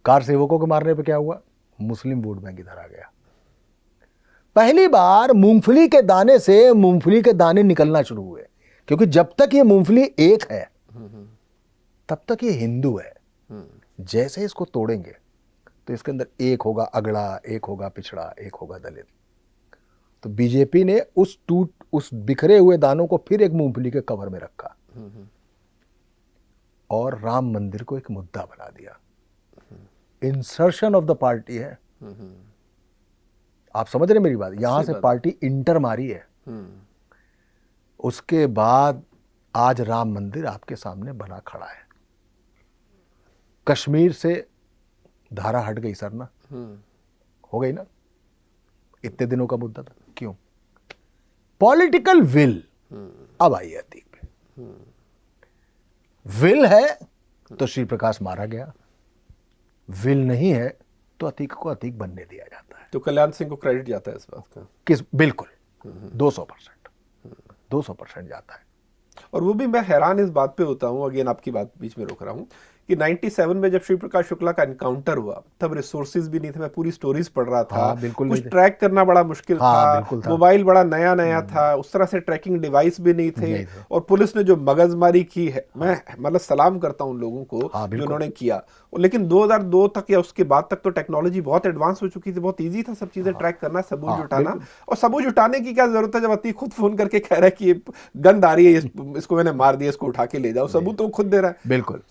कार सेवकों के मारने पे क्या हुआ? मुस्लिम वोट बैंक इधर आ गया। पहली बार मूंगफली के दाने से मूंगफली के दाने निकलना शुरू हुए, क्योंकि जब तक ये मूंगफली एक है तब तक ये हिंदू है। जैसे इसको तोड़ेंगे तो इसके अंदर एक होगा अगड़ा, एक होगा पिछड़ा, एक होगा दलित। तो बीजेपी ने उस बिखरे हुए दानों को फिर एक मूंगफली के कवर में रखा और राम मंदिर को एक मुद्दा बना दिया। इंसर्शन ऑफ द पार्टी है। आप समझ रहे मेरी बात? यहां से पार्टी इंटर मारी है। उसके बाद आज राम मंदिर आपके सामने बना खड़ा है। कश्मीर से धारा हट गई सर ना, हो गई ना? इतने दिनों का मुद्दा था, क्यों? पॉलिटिकल विल अब आई है अतीक पे। विल है तो श्री प्रकाश मारा गया, विल नहीं है तो अतीक को अतीक बनने दिया जाता है। तो कल्याण सिंह को क्रेडिट जाता है इस बात का? बिल्कुल 200% जाता है। और वो भी मैं हैरान इस बात पे होता हूँ, अगेन आपकी बात बीच में रोक रहा हूँ, कि 97 में जब श्री प्रकाश शुक्ला का एनकाउंटर हुआ तब रिसोर्सेज भी नहीं थे। मैं पूरी स्टोरीज पढ़ रहा था। हाँ, बिल्कुल कुछ ट्रैक करना बड़ा मुश्किल था, मोबाइल बड़ा नया नया था, उस तरह से ट्रैकिंग डिवाइस भी नहीं थे। और पुलिस ने जो मगजमारी की है, मैं मतलब सलाम करता हूँ उन लोगों को जो उन्होंने किया। लेकिन 2002 तक या उसके बाद तक तो टेक्नोलॉजी बहुत एडवांस हो चुकी थी, बहुत ईजी था सब चीजें ट्रैक करना, सबूत जुटाना। और सबूत जुटाने की क्या जरूरत है जब अतीक खुद फोन करके कह रहा है कि ये गंद आ रही है, इसको मैंने मार दिया, इसको उठा के ले जाओ, सबूत तो खुद दे रहा है। बिल्कुल।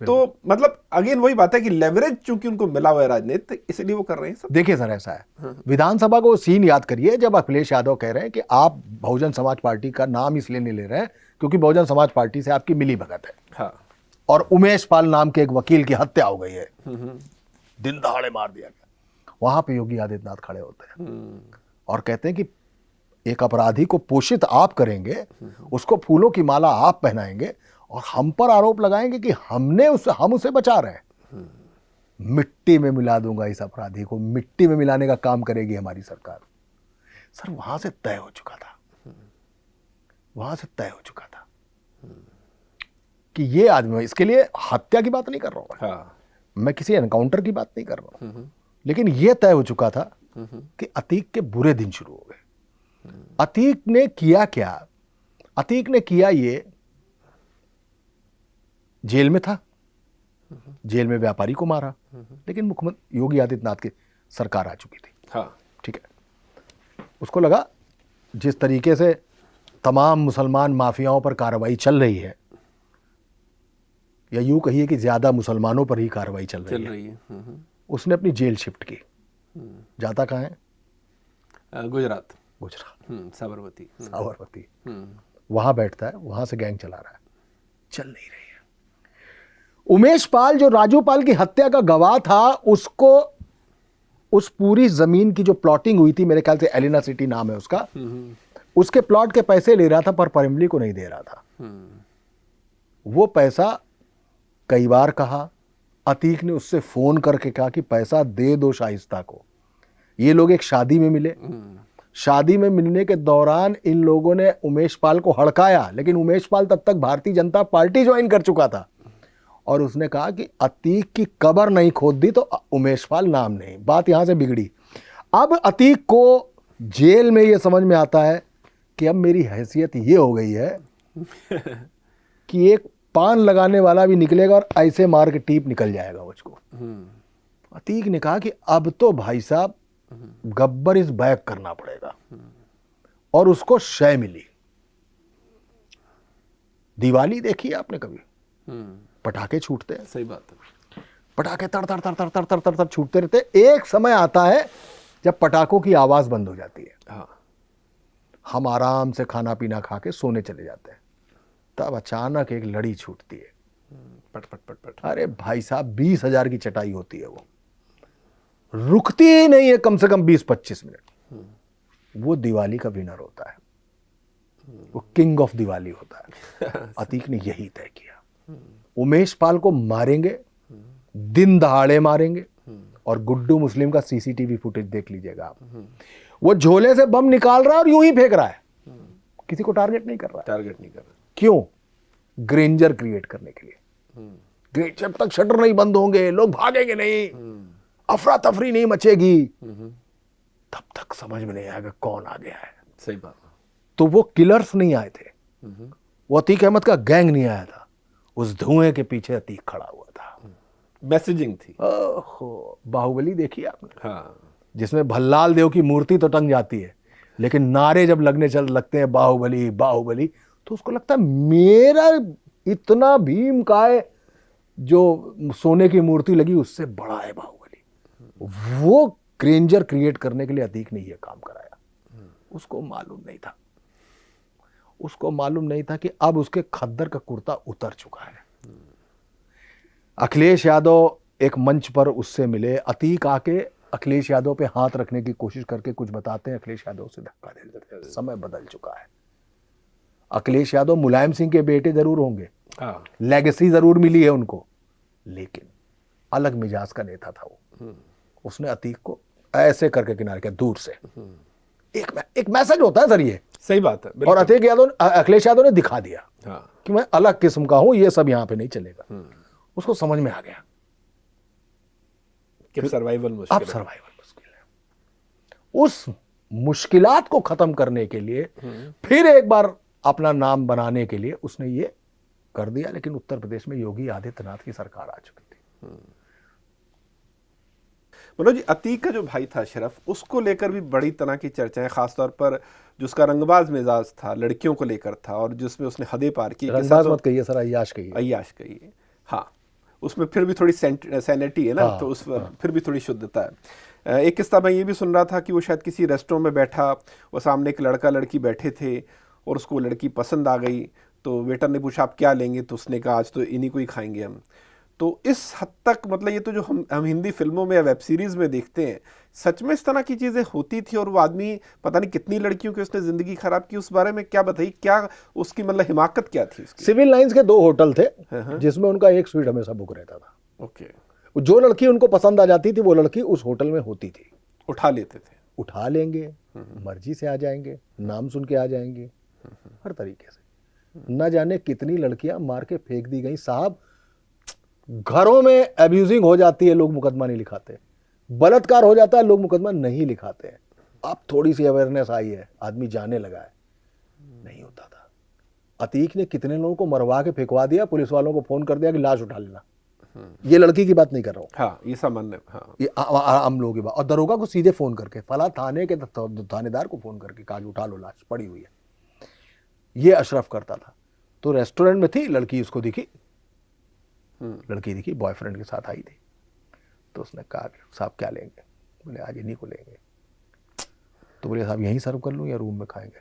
तो मतलब अगेन वही बात है कि लेवरेज चूंकि उनको मिला हुआ है राजनीति, इसलिए वो कर रहे हैं सब। देखिए सर, ऐसा है, विधानसभा को सीन याद करिए जब अखिलेश यादव कह रहे हैं कि आप बहुजन समाज पार्टी का नाम इसलिए नहीं ले रहे हैं क्योंकि बहुजन समाज पार्टी से आपकी मिली भगत है। हाँ। और उमेश पाल नाम के एक वकील की हत्या हो गई है, दिन दहाड़े मार दिया गया। वहां पे योगी आदित्यनाथ खड़े होते हैं और कहते हैं कि एक अपराधी को पोषित आप करेंगे, उसको फूलों की माला आप पहनाएंगे और हम पर आरोप लगाएंगे कि हम उसे बचा रहे हैं। मिट्टी में मिला दूंगा इस अपराधी को, मिट्टी में मिलाने का काम करेगी हमारी सरकार। सर वहां से तय हो चुका था, वहां से तय हो चुका था कि ये आदमी, इसके लिए हत्या की बात नहीं कर रहा हूं। हाँ। मैं किसी एनकाउंटर की बात नहीं कर रहा हूं, लेकिन यह तय हो चुका था कि अतीक के बुरे दिन शुरू हो गए। अतीक ने किया क्या? अतीक ने किया ये, जेल में था, जेल में व्यापारी को मारा, लेकिन मुख्यमंत्री योगी आदित्यनाथ की सरकार आ चुकी थी। हाँ। ठीक है, उसको लगा जिस तरीके से तमाम मुसलमान माफियाओं पर कार्रवाई चल रही है, या यूं कहिए कि ज्यादा मुसलमानों पर ही कार्रवाई चल रही है। उसने अपनी जेल शिफ्ट की। जाता कहाँ है? गुजरात। साबरमती। वहां बैठता है, वहां से गैंग चला रहा है, चल नहीं रही है। उमेश पाल जो राजू पाल की हत्या का गवाह था, उसको उस पूरी जमीन की जो प्लॉटिंग हुई थी, मेरे ख्याल से एलिना सिटी नाम है उसका, उसके प्लॉट के पैसे ले रहा था पर परिमली को नहीं दे रहा था। वो पैसा कई बार कहा, अतीक ने उससे फोन करके कहा कि पैसा दे दो शाइस्ता को। ये लोग एक शादी में मिले, शादी में मिलने के दौरान इन लोगों ने उमेश पाल को हड़काया, लेकिन उमेश पाल तब तक भारतीय जनता पार्टी ज्वाइन कर चुका था और उसने कहा कि अतीक की कब्र नहीं खोद दी तो उमेश पाल नाम नहीं। बात यहां से बिगड़ी। अब अतीक को जेल में यह समझ में आता है कि अब मेरी हैसियत ये हो गई है कि एक पान लगाने वाला भी निकलेगा और ऐसे मार के टीप निकल जाएगा मुझको। अतीक ने कहा कि अब तो भाई साहब गब्बर इस बैक करना पड़ेगा, और उसको शय मिली। दिवाली देखी है आपने कभी? पटाखे छूटते हैं, सही बात है, पटाखे तड़ तड़ तड़ तड़ तड़ तड़ तड़ तड़ छूटते रहते। एक समय आता है जब पटाखों की आवाज बंद हो जाती है। हाँ, हम आराम से खाना पीना खा के सोने चले जाते हैं, तब अचानक एक लड़ी छूटती है। पट पट पट पट। अरे भाई साहब 20,000 की चटाई होती है, वो रुकती ही नहीं है कम से कम 20-25 मिनट। वो दिवाली का विनर होता है, वो किंग ऑफ दिवाली होता है। अतीक ने यही तय किया, उमेश पाल को मारेंगे, दिन दहाड़े मारेंगे। और गुड्डू मुस्लिम का सीसीटीवी फुटेज देख लीजिएगा आप, वो झोले से बम निकाल रहा है और यूं ही फेंक रहा है, किसी को टारगेट नहीं कर रहा है। टारगेट नहीं कर रहा। क्यों? ग्रेंजर क्रिएट करने के लिए। जब तक शटर नहीं बंद होंगे, लोग भागेंगे नहीं, अफरा तफरी नहीं मचेगी, तब तक समझ में नहीं आएगा कौन आ गया है। सही बात। तो वो किलर्स नहीं आए थे, वो अतीक अहमद का गैंग नहीं आया था, उस धुएं के पीछे अतीक खड़ा हुआ था। मैसेजिंग थी। ओहो, बाहुबली देखी आपने? हाँ, जिसमें भल्लाल देव की मूर्ति तो टंग जाती है, लेकिन नारे जब लगते हैं बाहुबली बाहुबली, तो उसको लगता है मेरा इतना भीम काय जो सोने की मूर्ति लगी उससे बड़ा है बाहुबली। वो ग्रेंजर क्रिएट करने के लिए अतीक ने यह काम कराया। उसको मालूम नहीं था, उसको मालूम नहीं था कि अब उसके खद्दर का कुर्ता उतर चुका है। अखिलेश यादव एक मंच पर उससे मिले, अतीक आके अखिलेश यादव पे हाथ रखने की कोशिश करके कुछ बताते हैं, अखिलेश यादव से धक्का दे देते हैं। समय बदल चुका है। अखिलेश यादव मुलायम सिंह के बेटे जरूर होंगे, लेगेसी जरूर मिली है उनको, लेकिन अलग मिजाज का नेता था वो। उसने अतीक को ऐसे करके किनारे किया दूर से। एक मैसेज होता है सर ये। सही बात है। और अखिलेश यादव ने दिखा दिया कि मैं अलग किस्म का हूं, ये सब यहां पे नहीं चलेगा। उसको समझ में आ गया कि सर्वाइवल मुश्किल अब सर्वाइवल मुश्किल है। उस मुश्किलात को खत्म करने के लिए फिर एक बार अपना नाम बनाने के लिए उसने ये कर दिया। लेकिन उत्तर प्रदेश में योगी आदित्यनाथ की सरकार आ चुकी थी। मनोज जी, अतीक का जो भाई था अशरफ, उसको लेकर भी बड़ी तरह की चर्चाएं, खासतौर पर जो उसका रंगबाज मिजाज था, लड़कियों को लेकर था, और जिसमें उसने हदें पार की। रंगबाज मत कहिए सर, अय्याश कहिए। अय्याश कहिए। हाँ, उसमें फिर भी थोड़ी सैनिटी है ना। हाँ, तो उस फिर भी थोड़ी शुद्धता है। एक किस्सा मैं ये भी सुन रहा था कि वो शायद किसी रेस्टोरेंट में बैठा, वो सामने एक लड़का लड़की बैठे थे और उसको लड़की पसंद आ गई, तो वेटर ने पूछा आप क्या लेंगे, तो उसने कहा आज तो इन्हीं को ही खाएंगे हम। तो इस हद तक, मतलब ये तो जो हम हिंदी फिल्मों में या वेब सीरीज में देखते हैं, सच में इस तरह की चीजें होती थी। और वो आदमी पता नहीं कितनी लड़कियों की उसने जिंदगी खराब की। उस बारे में क्या बताइए, क्या उसकी मतलब हिमाकत क्या थी उसकी? सिविल लाइंस के 2 होटल थे जिसमें उनका एक स्वीट हमेशा बुक रहता था। ओके। जो लड़की उनको पसंद आ जाती थी वो लड़की उस होटल में होती थी। उठा लेते थे, उठा लेंगे, मर्जी से आ जाएंगे, नाम सुन के आ जाएंगे, हर तरीके से। न जाने कितनी लड़कियां मार के फेंक दी गई साहब। घरों में अब्यूजिंग हो जाती है, लोग मुकदमा नहीं लिखाते। बलात्कार हो जाता है, लोग मुकदमा नहीं लिखाते हैं। अब थोड़ी सी अवेयरनेस आई है, आदमी जाने लगा है, नहीं होता था। अतीक ने कितने लोगों को मरवा के फेंकवा दिया, पुलिस वालों को फोन कर दिया कि लाश उठा लेना। ये लड़की की बात नहीं कर रहा हूं। हाँ, ये सामान्य। हाँ, ये आम लोगों की बात। और दरोगा को सीधे फोन करके, फला थाने के थानेदार को फोन करके कहा उठा लो, लाश पड़ी हुई है। ये अशरफ करता था। तो रेस्टोरेंट में थी लड़की, उसको दिखी, लड़की दिखी, बॉयफ्रेंड के साथ आई थी। तो उसने कहा साहब क्या लेंगे? बोले आज इन्हीं को लेंगे। तो बोले साहब यहीं सर्व कर लूँ या रूम में खाएंगे?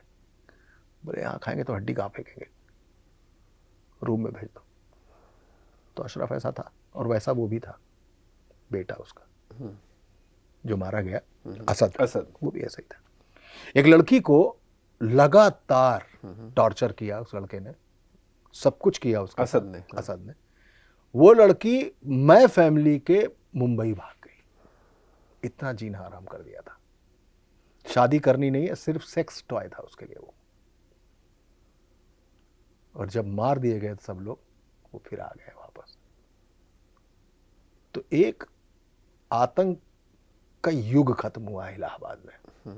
बोले यहाँ खाएंगे तो हड्डी कहाँ फेंकेंगे, रूम में भेज दो। तो अशरफ ऐसा था, और वैसा वो भी था, बेटा उसका जो मारा गया, असद, वो भी ऐसा ही था। एक लड़की को लगातार टॉर्चर किया उस लड़के ने, सब कुछ किया उसके असद ने। वो लड़की मैं फैमिली के मुंबई भाग गई, इतना जीना हराम कर दिया था। शादी करनी नहीं है, सिर्फ सेक्स टॉय था उसके लिए वो। और जब मार दिए गए सब लोग, वो फिर आ गए वापस। तो एक आतंक का युग खत्म हुआ है इलाहाबाद में।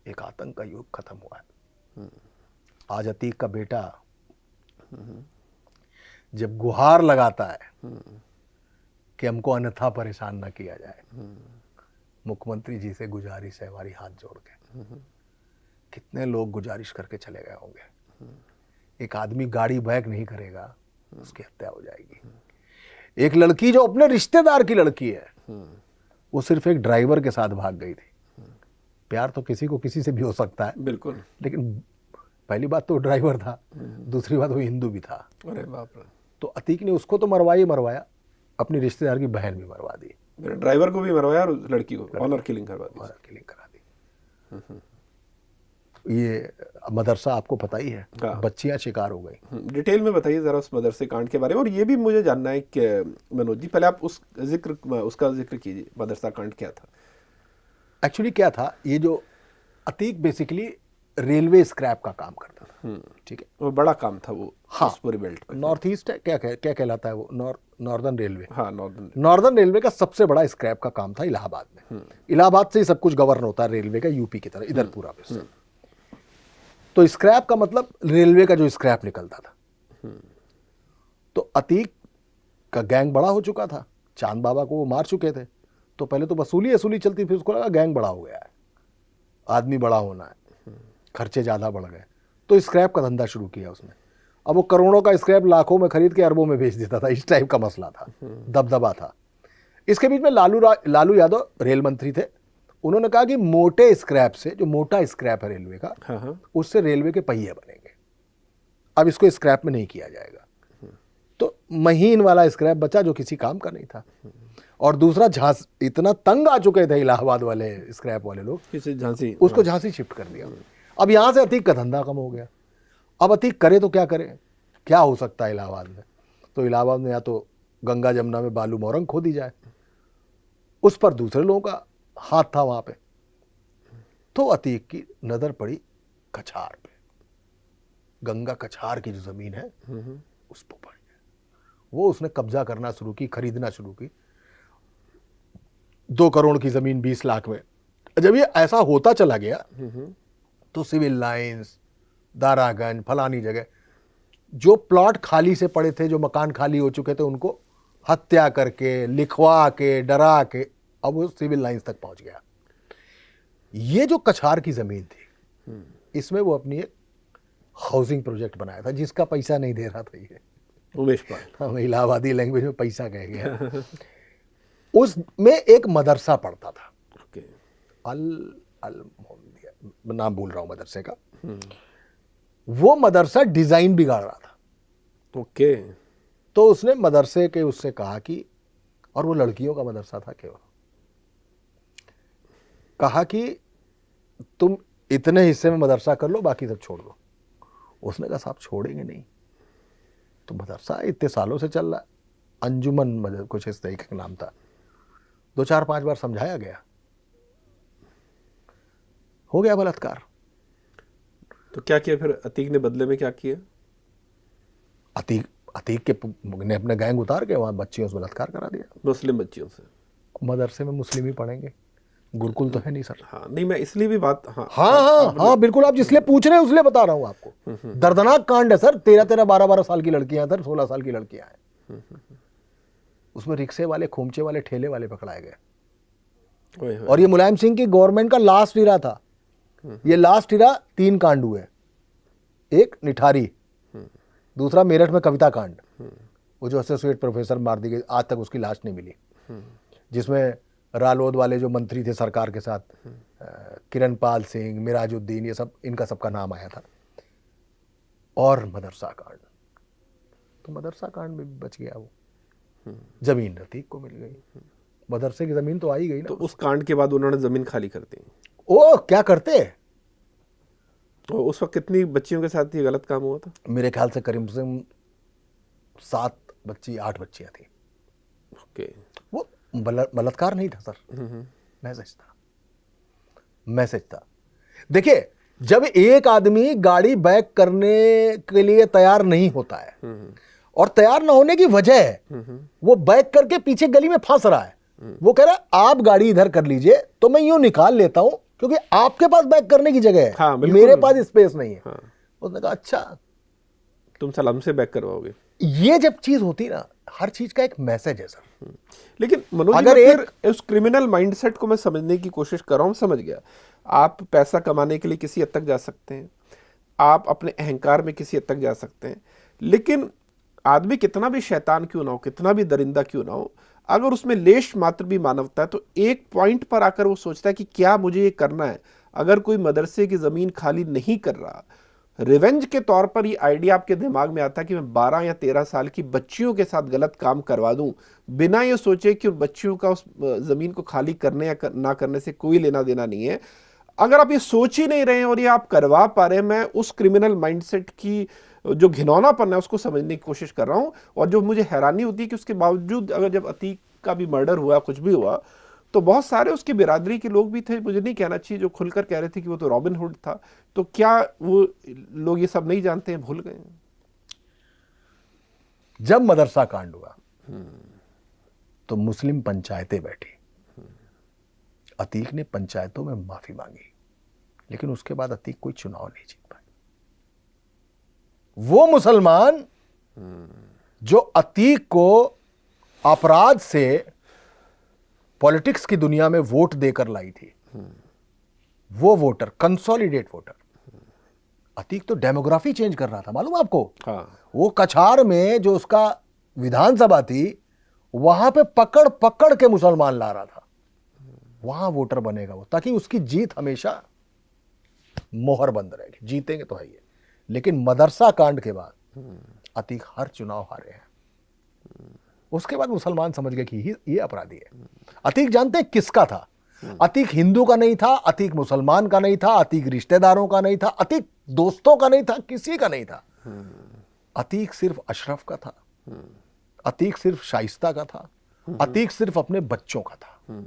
एक आतंक का युग खत्म हुआ है। आज अतीक का बेटा जब गुहार लगाता है कि हमको अन्यथा परेशान ना किया जाए। मुख्यमंत्री जी से गुजारिश है हमारी हाथ जोड़ के। कितने लोग गुजारिश करके चले गए होंगे। एक आदमी गाड़ी बैक नहीं करेगा, उसकी हत्या हो जाएगी। एक लड़की जो अपने रिश्तेदार की लड़की है, वो सिर्फ एक ड्राइवर के साथ भाग गई थी। प्यार तो किसी को किसी से भी हो सकता है, बिल्कुल, लेकिन पहली बात तो ड्राइवर था, दूसरी बात वो हिंदू भी था। अरे बाप रे। तो अतीक ने उसको तो मरवाया, अपनी रिश्तेदार की बहन भी मरवा दी, ड्राइवर को भी मरवाया और लड़की को ऑनर किलिंग करवा दी। ऑनर किलिंग करा दी। ये मदरसा आपको पता ही है, हाँ। बच्चियां शिकार हो गई। डिटेल में बताइए जरा उस मदरसे कांड के बारे में। और ये भी मुझे जानना है कि मनोज जी, पहले आप उसका जिक्र कीजिए, मदरसा कांड क्या था? एक्चुअली क्या था, ये जो अतीक बेसिकली रेलवे स्क्रैप का काम करता था। ठीक है, वो बड़ा काम था वो। हाँ, उस पूरी बेल्ट पे। नॉर्थ ईस्ट है, क्या कहलाता है वो, नॉर्दर्न रेलवे। हाँ, नॉर्दर्न रेलवे का सबसे बड़ा स्क्रैप का काम था इलाहाबाद में। इलाहाबाद से ही सब कुछ गवर्न होता है रेलवे का, यूपी की तरह इधर पूरा पे। तो स्क्रैप का मतलब रेलवे का जो स्क्रैप निकलता था। तो अतीक का गैंग बड़ा हो चुका था, चांद बाबा को वो मार चुके थे। तो पहले तो वसूली चलती, फिर उसको लगा गैंग बड़ा हो गया है, आदमी बड़ा होना है, खर्चे ज़्यादा बढ़ गए, तो स्क्रैप का धंधा शुरू किया उसने। अब वो करोड़ों का स्क्रैप लाखों में खरीद के अरबों में बेच देता था, इस टाइप का मसला था, दबदबा था। इसके बीच में लालू यादव रेल मंत्री थे। उन्होंने कहा कि मोटे स्क्रैप से, जो मोटा स्क्रैप है रेलवे का, हाँ। उससे रेलवे के पहिए बनेंगे। अब इसको स्क्रैप में नहीं किया जाएगा। तो महीन वाला स्क्रैप बचा जो किसी काम का नहीं था। और दूसरा, झांसी इतना तंग आ चुके थे इलाहाबाद वाले स्क्रैप वाले लोग, झांसी, उसको झांसी शिफ्ट कर दिया। अब यहां से अतीक का धंधा कम हो गया। अब अतीक करे तो क्या करे, क्या हो सकता है इलाहाबाद में? तो इलाहाबाद में या तो गंगा जमुना में बालू मोरंग खोदी जाए, उस पर दूसरे लोगों का हाथ था वहां पे। तो अतीक की नजर पड़ी कछार पे, गंगा कछार की जो जमीन है उस पर पड़ी है। वो उसने कब्जा करना शुरू की, खरीदना शुरू की। 2 करोड़ की जमीन 20 लाख में। जब ये ऐसा होता चला गया तो सिविल लाइंस, दारागंज, फलानी जगह जो प्लॉट खाली से पड़े थे, जो मकान खाली हो चुके थे, उनको हत्या करके, लिखवा के, डरा के, अब वो सिविल लाइंस तक पहुंच गया। ये जो कछार की जमीन थी, इसमें वो अपनी एक हाउसिंग प्रोजेक्ट बनाया था, जिसका पैसा नहीं दे रहा था ये उमेश पाल। हाँ, इलाहाबादी लैंग्वेज में पैसा कह गया। उसमें एक मदरसा पढ़ता था, ओके। अल मोहम्मदिया, नाम भूल रहा हूं मदरसे का। वो मदरसा डिजाइन बिगाड़ रहा था। ओके। तो उसने मदरसे के उससे कहा कि, और वो लड़कियों का मदरसा था केवल, कहा कि तुम इतने हिस्से में मदरसा कर लो, बाकी सब छोड़ दो। उसने कहा साहब छोड़ेंगे नहीं। तो मदरसा इतने सालों से चल रहा है, अंजुमन कुछ इस तरीके का नाम था। 2-4-5 बार समझाया गया, हो गया बलात्कार। तो क्या किया फिर अतीक ने बदले में? क्या किया अतीक के ने अपने गैंग उतार के वहां बच्चियों से बलात्कार करा दिया, मुस्लिम बच्चियों से। मदरसे में मुस्लिम ही पढ़ेंगे, गुरुकुल तो है नहीं सर। हाँ, नहीं, मैं इसलिए भी बात, हाँ, बिल्कुल। आप जिसलिए पूछ रहे हैं उसलिए बता रहा हूं आपको। दर्दनाक कांड है सर। 13-13, 12-12 साल की लड़कियां सर, 16 साल की लड़कियां हैं। उसमें रिक्शे वाले, खोमचे वाले, ठेले वाले पकड़ाए गए। और ये मुलायम सिंह की गवर्नमेंट का लास्ट इरा था। ये लास्ट इरा 3 कांड हुए। एक निठारी, दूसरा मेरठ में कविता कांड, वो जो एसोसिएट प्रोफेसर मार दी गई, आज तक उसकी लाश नहीं मिली, जिसमें रालोद वाले जो मंत्री थे सरकार के साथ, किरणपाल सिंह, मिराजुद्दीन, ये सब, इनका सबका नाम आया था। और मदरसा कांड, तो मदरसा कांड में बच गया वो। जमीन अतीक को मिल गई, मदरसे की जमीन तो आई गई ना। तो उस कांड के बाद उन्होंने जमीन खाली कर दी। ओ, क्या करते? तो उस वक्त कितनी बच्चियों के साथ ये गलत काम हुआ था? मेरे ख्याल से करीब से 7 बच्ची, 8 बच्चियां थी। ओके। वो बलात्कार नहीं था सर, मैसेज था। देखिए, जब एक आदमी गाड़ी बैक करने के लिए तैयार नहीं होता है, और तैयार ना होने की वजह है, वो बैक करके पीछे गली में फंस रहा है, वो कह रहा है आप गाड़ी इधर कर लीजिए तो मैं यूं निकाल लेता हूं, क्योंकि आपके पास बैक करने की जगह है। हाँ, मेरे पास स्पेस नहीं है। उसने कहा अच्छा तुम सलाम से बैक करवाओगे। ये जब चीज होती ना, हर चीज का एक मैसेज है सर। लेकिन मनोज जी, अगर मैं फिर उस क्रिमिनल माइंडसेट को मैं समझने की कोशिश कर रहा हूँ। समझ गया, आप पैसा कमाने के लिए किसी हद तक जा सकते हैं, आप अपने अहंकार में किसी हद तक जा सकते हैं, लेकिन आदमी कितना भी शैतान क्यों ना हो, कितना भी दरिंदा क्यों ना हो, अगर उसमें लेश मात्र भी मानवता है तो एक पॉइंट पर आकर वो सोचता है कि क्या मुझे ये करना है। अगर कोई मदरसे की ज़मीन खाली नहीं कर रहा, रिवेंज के तौर पर ये आइडिया आपके दिमाग में आता है कि मैं 12 या 13 साल की बच्चियों के साथ गलत काम करवा दूं, बिना ये सोचे कि उन बच्चियों का उस ज़मीन को खाली करने या ना करने से कोई लेना देना नहीं है, अगर आप ये सोच ही नहीं रहे हैं और ये आप करवा पा रहे हैं, मैं उस क्रिमिनल माइंडसेट की जो घिनौनापन है उसको समझने की कोशिश कर रहा हूं। और जो मुझे हैरानी होती है कि उसके बावजूद, अगर जब अतीक का भी मर्डर हुआ, कुछ भी हुआ, तो बहुत सारे उसकी बिरादरी के लोग भी थे, मुझे नहीं कहना चाहिए, जो खुलकर कह रहे थे कि वो तो रॉबिन हुड था। तो क्या वो लोग ये सब नहीं जानते हैं, भूल गए हैं? जब मदरसा कांड हुआ तो मुस्लिम पंचायतें बैठी, अतीक ने पंचायतों में माफी मांगी, लेकिन उसके बाद अतीक कोई चुनाव नहीं जीत पाए। वो मुसलमान जो अतीक को अपराध से पॉलिटिक्स की दुनिया में वोट देकर लाई थी, वो वोटर, कंसोलिडेट वोटर, अतीक तो डेमोग्राफी चेंज कर रहा था, मालूम आपको? हाँ। वो कछार में जो उसका विधानसभा थी, वहां पे पकड़ पकड़ के मुसलमान ला रहा था। वहां वोटर बनेगा वो, ताकि उसकी जीत हमेशा मोहर बंद रहेगी। जीतेंगे तो है ये, लेकिन मदरसा कांड के बाद अतीक हर चुनाव हारे हैं। उसके बाद मुसलमान समझ गए कि ये अपराधी है। अतीक जानते हैं किसका था? अतीक हिंदू का नहीं था, अतीक मुसलमान का नहीं था, अतीक रिश्तेदारों का नहीं था, अतीक दोस्तों का नहीं था, किसी का नहीं था। अतीक सिर्फ अशरफ का था, अतीक सिर्फ शाइस्ता का था, अतीक सिर्फ अपने बच्चों का था,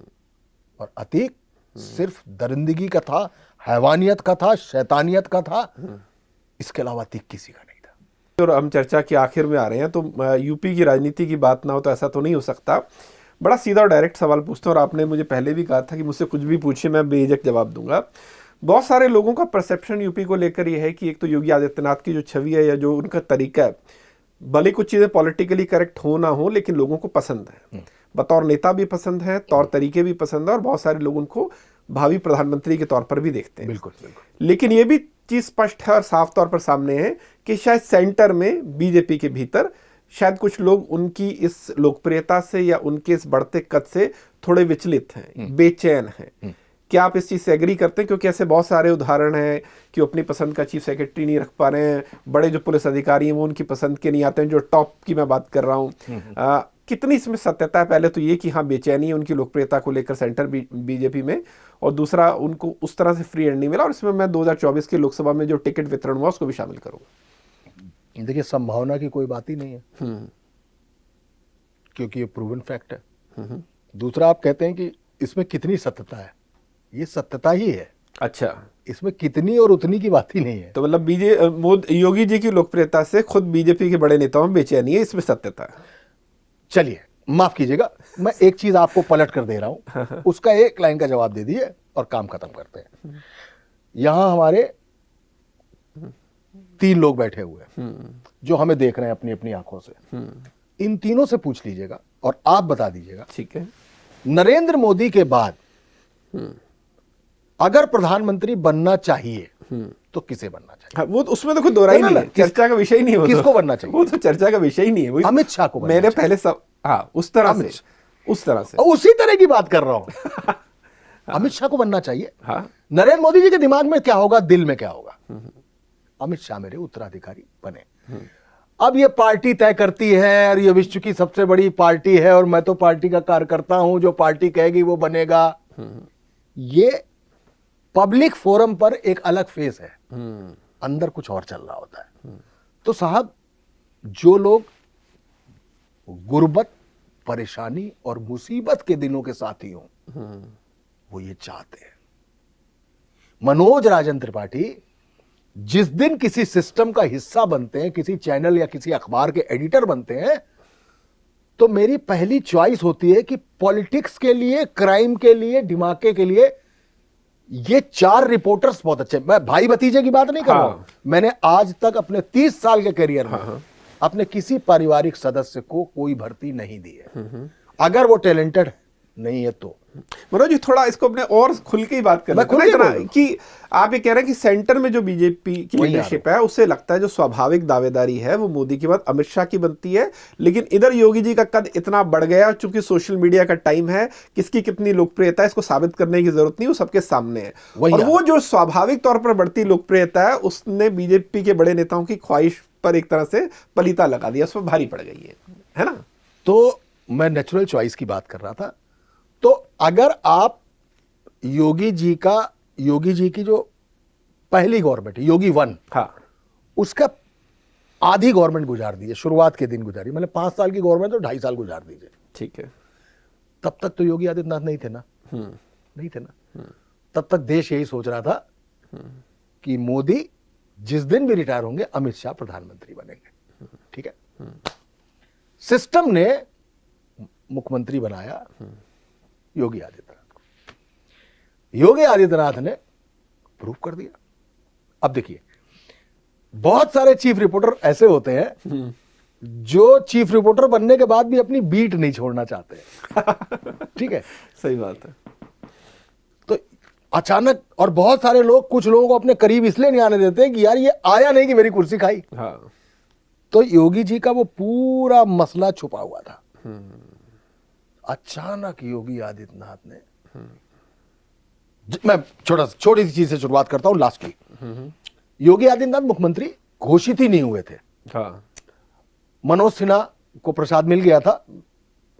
और अतीक सिर्फ दरिंदगी का था, हैवानियत का था, शैतानियत का था। इसके अलावा अतीक किसी का नहीं था। और हम चर्चा के आखिर में आ रहे हैं, तो यूपी की राजनीति की बात ना हो तो ऐसा तो नहीं हो सकता। बड़ा सीधा और डायरेक्ट सवाल पूछता हूँ, और आपने मुझे पहले भी कहा था कि मुझसे कुछ भी पूछिए, मैं बेझिझक जवाब दूंगा। बहुत सारे लोगों का परसेप्शन यूपी को लेकर यह है कि एक तो योगी आदित्यनाथ की जो छवि है या जो उनका तरीका है, भले कुछ चीज़ें पॉलिटिकली करेक्ट हो ना हो, लेकिन लोगों को पसंद है, बतौर नेता भी पसंद है, तौर तरीके भी पसंद है, और बहुत सारे लोग उनको भावी प्रधानमंत्री के तौर पर भी देखते हैं। बिल्कुल बिल्कुल। लेकिन ये भी चीज़ स्पष्ट है और साफ तौर पर सामने है कि शायद सेंटर में बीजेपी के भीतर शायद कुछ लोग उनकी इस लोकप्रियता से या उनके इस बढ़ते कद से थोड़े विचलित हैं, बेचैन हैं। क्या आप इस चीज़ से एग्री करते हैं? क्योंकि ऐसे बहुत सारे उदाहरण हैं कि अपनी पसंद का चीफ सेक्रेटरी नहीं रख पा रहे हैं, बड़े जो पुलिस अधिकारी हैं वो उनकी पसंद के नहीं आते हैं, जो टॉप की मैं बात कर रहा हूँ। कितनी इसमें सत्यता है? पहले तो ये कि हाँ, बेचैनी है उनकी लोकप्रियता को लेकर सेंटर बीजेपी में, और दूसरा उनको उस तरह से फ्री एंड नहीं मिला, और इसमें मैं 2024 के लोकसभा में जो टिकट वितरण हुआ उसको भी शामिल करूँगा। देखिए, संभावना की कोई बात ही नहीं है, क्योंकि ये प्रूवन फैक्ट है। दूसरा, आप कहते हैं कि इसमें कितनी सत्यता है, ये सत्यता ही है। अच्छा, इसमें कितनी और उतनी की बात ही नहीं है। तो मतलब योगी जी की लोकप्रियता से खुद बीजेपी के बड़े नेताओं में बेचैनी है, इसमें सत्यता है। चलिए, माफ कीजिएगा, मैं एक चीज आपको पलट कर दे रहा हूं, उसका एक लाइन का जवाब दे दिए और काम खत्म करते हैं। यहां हमारे 3 लोग बैठे हुए हैं जो हमें देख रहे हैं अपनी अपनी आंखों से। इन तीनों से पूछ लीजिएगा और आप बता दीजिएगा, ठीक है, नरेंद्र मोदी के बाद अगर प्रधानमंत्री बनना चाहिए तो किसे बनना चाहिए? हाँ, वो तो उसमें तो कोई दो राय नहीं है, चर्चा का विषय ही नहीं है। किसको बनना चाहिए? वो तो चर्चा का विषय ही नहीं है। अमित शाह को बनना मैंने पहले सब, हाँ, उस तरह से उसी तरह की बात कर रहा हूं। अमित शाह को बनना चाहिए। हाँ। नरेंद्र मोदी जी के दिमाग में क्या होगा, दिल में क्या होगा? अमित शाह मेरे उत्तराधिकारी बने। अब ये पार्टी तय करती है, और ये विश्व की सबसे बड़ी पार्टी है, और मैं तो पार्टी का कार्यकर्ता हूं, जो पार्टी कहेगी वो बनेगा। ये पब्लिक फोरम पर एक अलग फेस है, अंदर कुछ और चल रहा होता है। तो साहब, जो लोग गुर्बत, परेशानी और मुसीबत के दिनों के साथी हों, वो ये चाहते हैं। मनोज राजन त्रिपाठी जिस दिन किसी सिस्टम का हिस्सा बनते हैं, किसी चैनल या किसी अखबार के एडिटर बनते हैं, तो मेरी पहली चॉइस होती है कि पॉलिटिक्स के लिए, क्राइम के लिए, धमाके के लिए ये 4 रिपोर्टर्स बहुत अच्छे। मैं भाई भतीजे की बात नहीं कर रहा हूं। मैंने आज तक अपने 30 साल के करियर में अपने किसी पारिवारिक सदस्य को कोई भर्ती नहीं दी है, अगर वो टैलेंटेड नहीं है तो। मनोज जी थोड़ा इसको अपने और खुल के ही बात कर कि आप ये कह रहे हैं कि सेंटर में जो बीजेपी की लीडरशिप है उससे लगता है जो स्वाभाविक दावेदारी है वो मोदी के बाद अमित शाह की बनती है, लेकिन इधर योगी जी का कद इतना बढ़ गया चूंकि सोशल मीडिया का टाइम है, किसकी कितनी लोकप्रियता है इसको साबित करने की जरूरत नहीं, वो सबके सामने है। और वो जो स्वाभाविक तौर पर बढ़ती लोकप्रियता है उसने बीजेपी के बड़े नेताओं की ख्वाहिश पर एक तरह से पलीता लगा दिया, उस पर भारी पड़ गई है ना। तो मैं नेचुरल चॉइस की बात कर रहा था। तो अगर आप योगी जी की जो पहली गवर्नमेंट है योगी 1, हाँ, उसका आधी गवर्नमेंट गुजार दीजिए, शुरुआत के दिन गुजारी, मतलब 5 साल की गवर्नमेंट तो 2.5 साल गुजार दीजिए, ठीक है। तब तक तो योगी आदित्यनाथ नहीं थे ना, नहीं थे ना। तब तक देश यही सोच रहा था कि मोदी जिस दिन भी रिटायर होंगे अमित शाह प्रधानमंत्री बनेंगे, ठीक है। सिस्टम ने मुख्यमंत्री बनाया योगी आदित्यनाथ को। योगी आदित्यनाथ ने प्रूव कर दिया। अब देखिए, बहुत सारे चीफ रिपोर्टर ऐसे होते हैं जो चीफ रिपोर्टर बनने के बाद भी अपनी बीट नहीं छोड़ना चाहते ठीक है, सही बात है। तो अचानक, और बहुत सारे लोग कुछ लोगों को अपने करीब इसलिए नहीं आने देते कि यार ये आया नहीं कि मेरी कुर्सी खाई। हाँ। तो योगी जी का वो पूरा मसला छुपा हुआ था। अचानक योगी आदित्यनाथ ने, मैं छोटी सी चीज से शुरुआत करता हूं लास्ट की। योगी आदित्यनाथ मुख्यमंत्री घोषित ही नहीं हुए थे। हाँ। मनोज सिन्हा को प्रसाद मिल गया था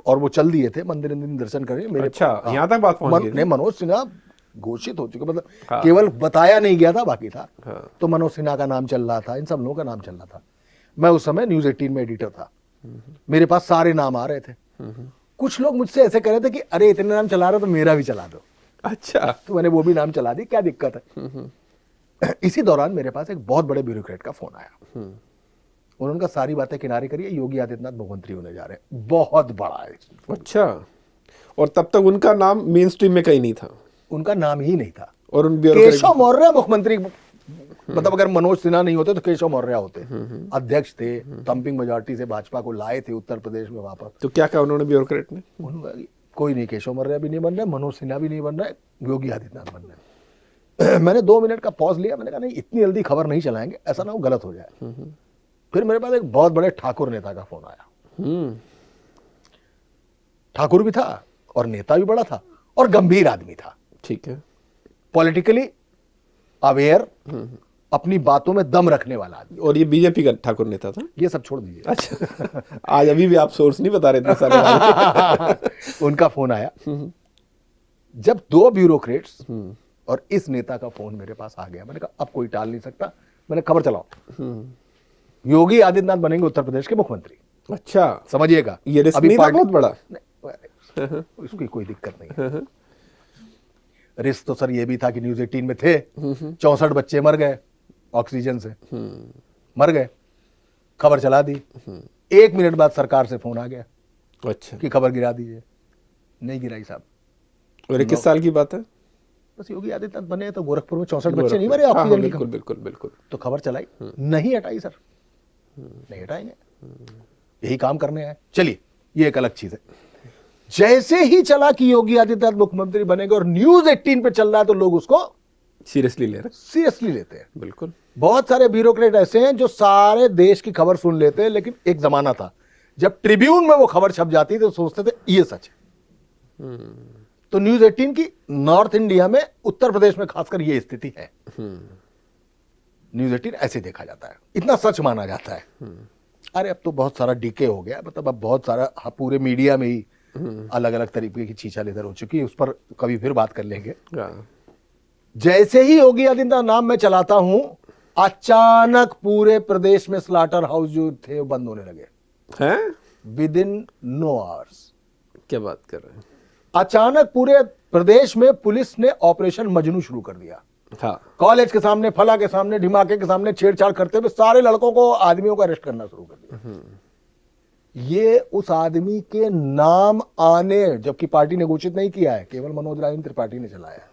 और वो चल दिए थे मंदिर दर्शन करने मेरे। अच्छा, यहां तक बात पहुंच गई। मनोज सिन्हा घोषित हो चुके, मतलब हाँ। केवल बताया नहीं गया था, बाकी था। हाँ। तो मनोज सिन्हा का नाम चल रहा था, इन सब लोगों का नाम चल रहा था। मैं उस समय न्यूज़ 18 में एडिटर था, मेरे पास सारे नाम आ रहे थे। कुछ लोग मुझसे ऐसे कह रहे थे कि अरे इतने नाम चला रहे हो तो मेरा भी चला दो। अच्छा, तो मैंने वो भी नाम चला दी, क्या दिक्कत है। इसी दौरान मेरे पास एक बहुत बड़े ब्यूरोक्रेट का फोन आया। उन्होंने कहा सारी बातें किनारे करिए, योगी आदित्यनाथ मुख्यमंत्री होने जा रहे हैं, बहुत बड़ा है। अच्छा, और तब तक उनका नाम मेन स्ट्रीम में कहीं नहीं था, उनका नाम ही नहीं था। और उन केशव मौर्य मुख्यमंत्री, मतलब अगर मनोज सिन्हा नहीं होते तो केशव मौर्य होते, अध्यक्ष थे, थम्पिंग मेजॉरिटी से भाजपा को लाए थे उत्तर प्रदेश में वापस। तो क्या कहा उन्होंने ब्यूरोक्रेट ने? उन्होंने कोई नहीं, केशव मौर्य भी नहीं बन रहा, मनोज सिन्हा भी नहीं बन रहा है, योगी आदित्यनाथ बन रहे हैं। मैंने 2 मिनट का पॉज लिया, मैंने कहा नहीं इतनी जल्दी खबर नहीं चलाएंगे, ऐसा ना हो गलत हो जाए। फिर मेरे पास एक बहुत बड़े ठाकुर नेता का फोन आया। ठाकुर भी था और नेता भी बड़ा था और गंभीर आदमी था, ठीक है, पॉलिटिकली अवेयर, अपनी बातों में दम रखने वाला आदमी। और ये बीजेपी का ठाकुर नेता था? ये सब छोड़ दीजिए। अच्छा आज अभी भी आप सोर्स नहीं बता रहे थे सारे। उनका फोन आया। जब 2 ब्यूरोक्रेट्स और इस नेता का फोन मेरे पास आ गया, मैंने कहा अब कोई टाल नहीं सकता, मैंने खबर चलाओ, योगी आदित्यनाथ बनेंगे उत्तर प्रदेश के मुख्यमंत्री। अच्छा, समझिएगा, ये रिस्क नहीं था बहुत बड़ा? उसकी कोई दिक्कत नहीं। रिस्क तो सर ये भी था कि न्यूज़ 18 में थे, 64 बच्चे मर गए ऑक्सीजन से, मर गए, खबर चला दी। 1 मिनट बाद सरकार से फोन आ गया, अच्छा, कि खबर गिरा दीजिए। नहीं गिराई साहब। और किस साल की बात है? बस योगी आदित्यनाथ बने तो गोरखपुर में 64 बच्चे नहीं मरे ऑक्सीजन। बिल्कुल बिल्कुल बिल्कुल। तो खबर चलाई, नहीं हटाई सर, नहीं हटाएंगे, यही काम करने आए। चलिए, ये एक अलग चीज है। जैसे ही चला कि योगी आदित्यनाथ मुख्यमंत्री बनेगा और न्यूज़ 18 पे चल रहा है तो लोग उसको सीरियसली ले रहे, सीरियसली लेते हैं। बिल्कुल। बहुत सारे ब्यूरोक्रेट ऐसे हैं जो सारे देश की खबर सुन लेते हैं, लेकिन एक जमाना था जब ट्रिब्यून में वो खबर छप जाती थी तो सोचते थे ये सच है। तो न्यूज़ 18 की नॉर्थ इंडिया में, उत्तर प्रदेश में खासकर ये स्थिति है। न्यूज़ 18 ऐसे देखा जाता है, इतना सच माना जाता है। अरे अब तो बहुत सारा डीके हो गया, मतलब अब बहुत सारा पूरे मीडिया में ही अलग अलग तरीके की चीचा लेकर हो चुकी है, उस पर कभी फिर बात कर लेंगे। जैसे ही योगी आदित्यनाथ नाम मैं चलाता हूं, अचानक पूरे प्रदेश में स्लाटर हाउस जो थे वो बंद होने लगे हैं विद इन नो आवर्स। क्या बात कर रहे हैं? अचानक पूरे प्रदेश में पुलिस ने ऑपरेशन मजनू शुरू कर दिया। हाँ। कॉलेज के सामने, फला के सामने, ढिमाके के सामने छेड़छाड़ करते हुए सारे लड़कों को, आदमियों को अरेस्ट करना शुरू कर दिया। ये उस आदमी के नाम आने, जबकि पार्टी ने घोषित नहीं किया है, केवल मनोज राजेंद्र त्रिपाठी ने चलाया,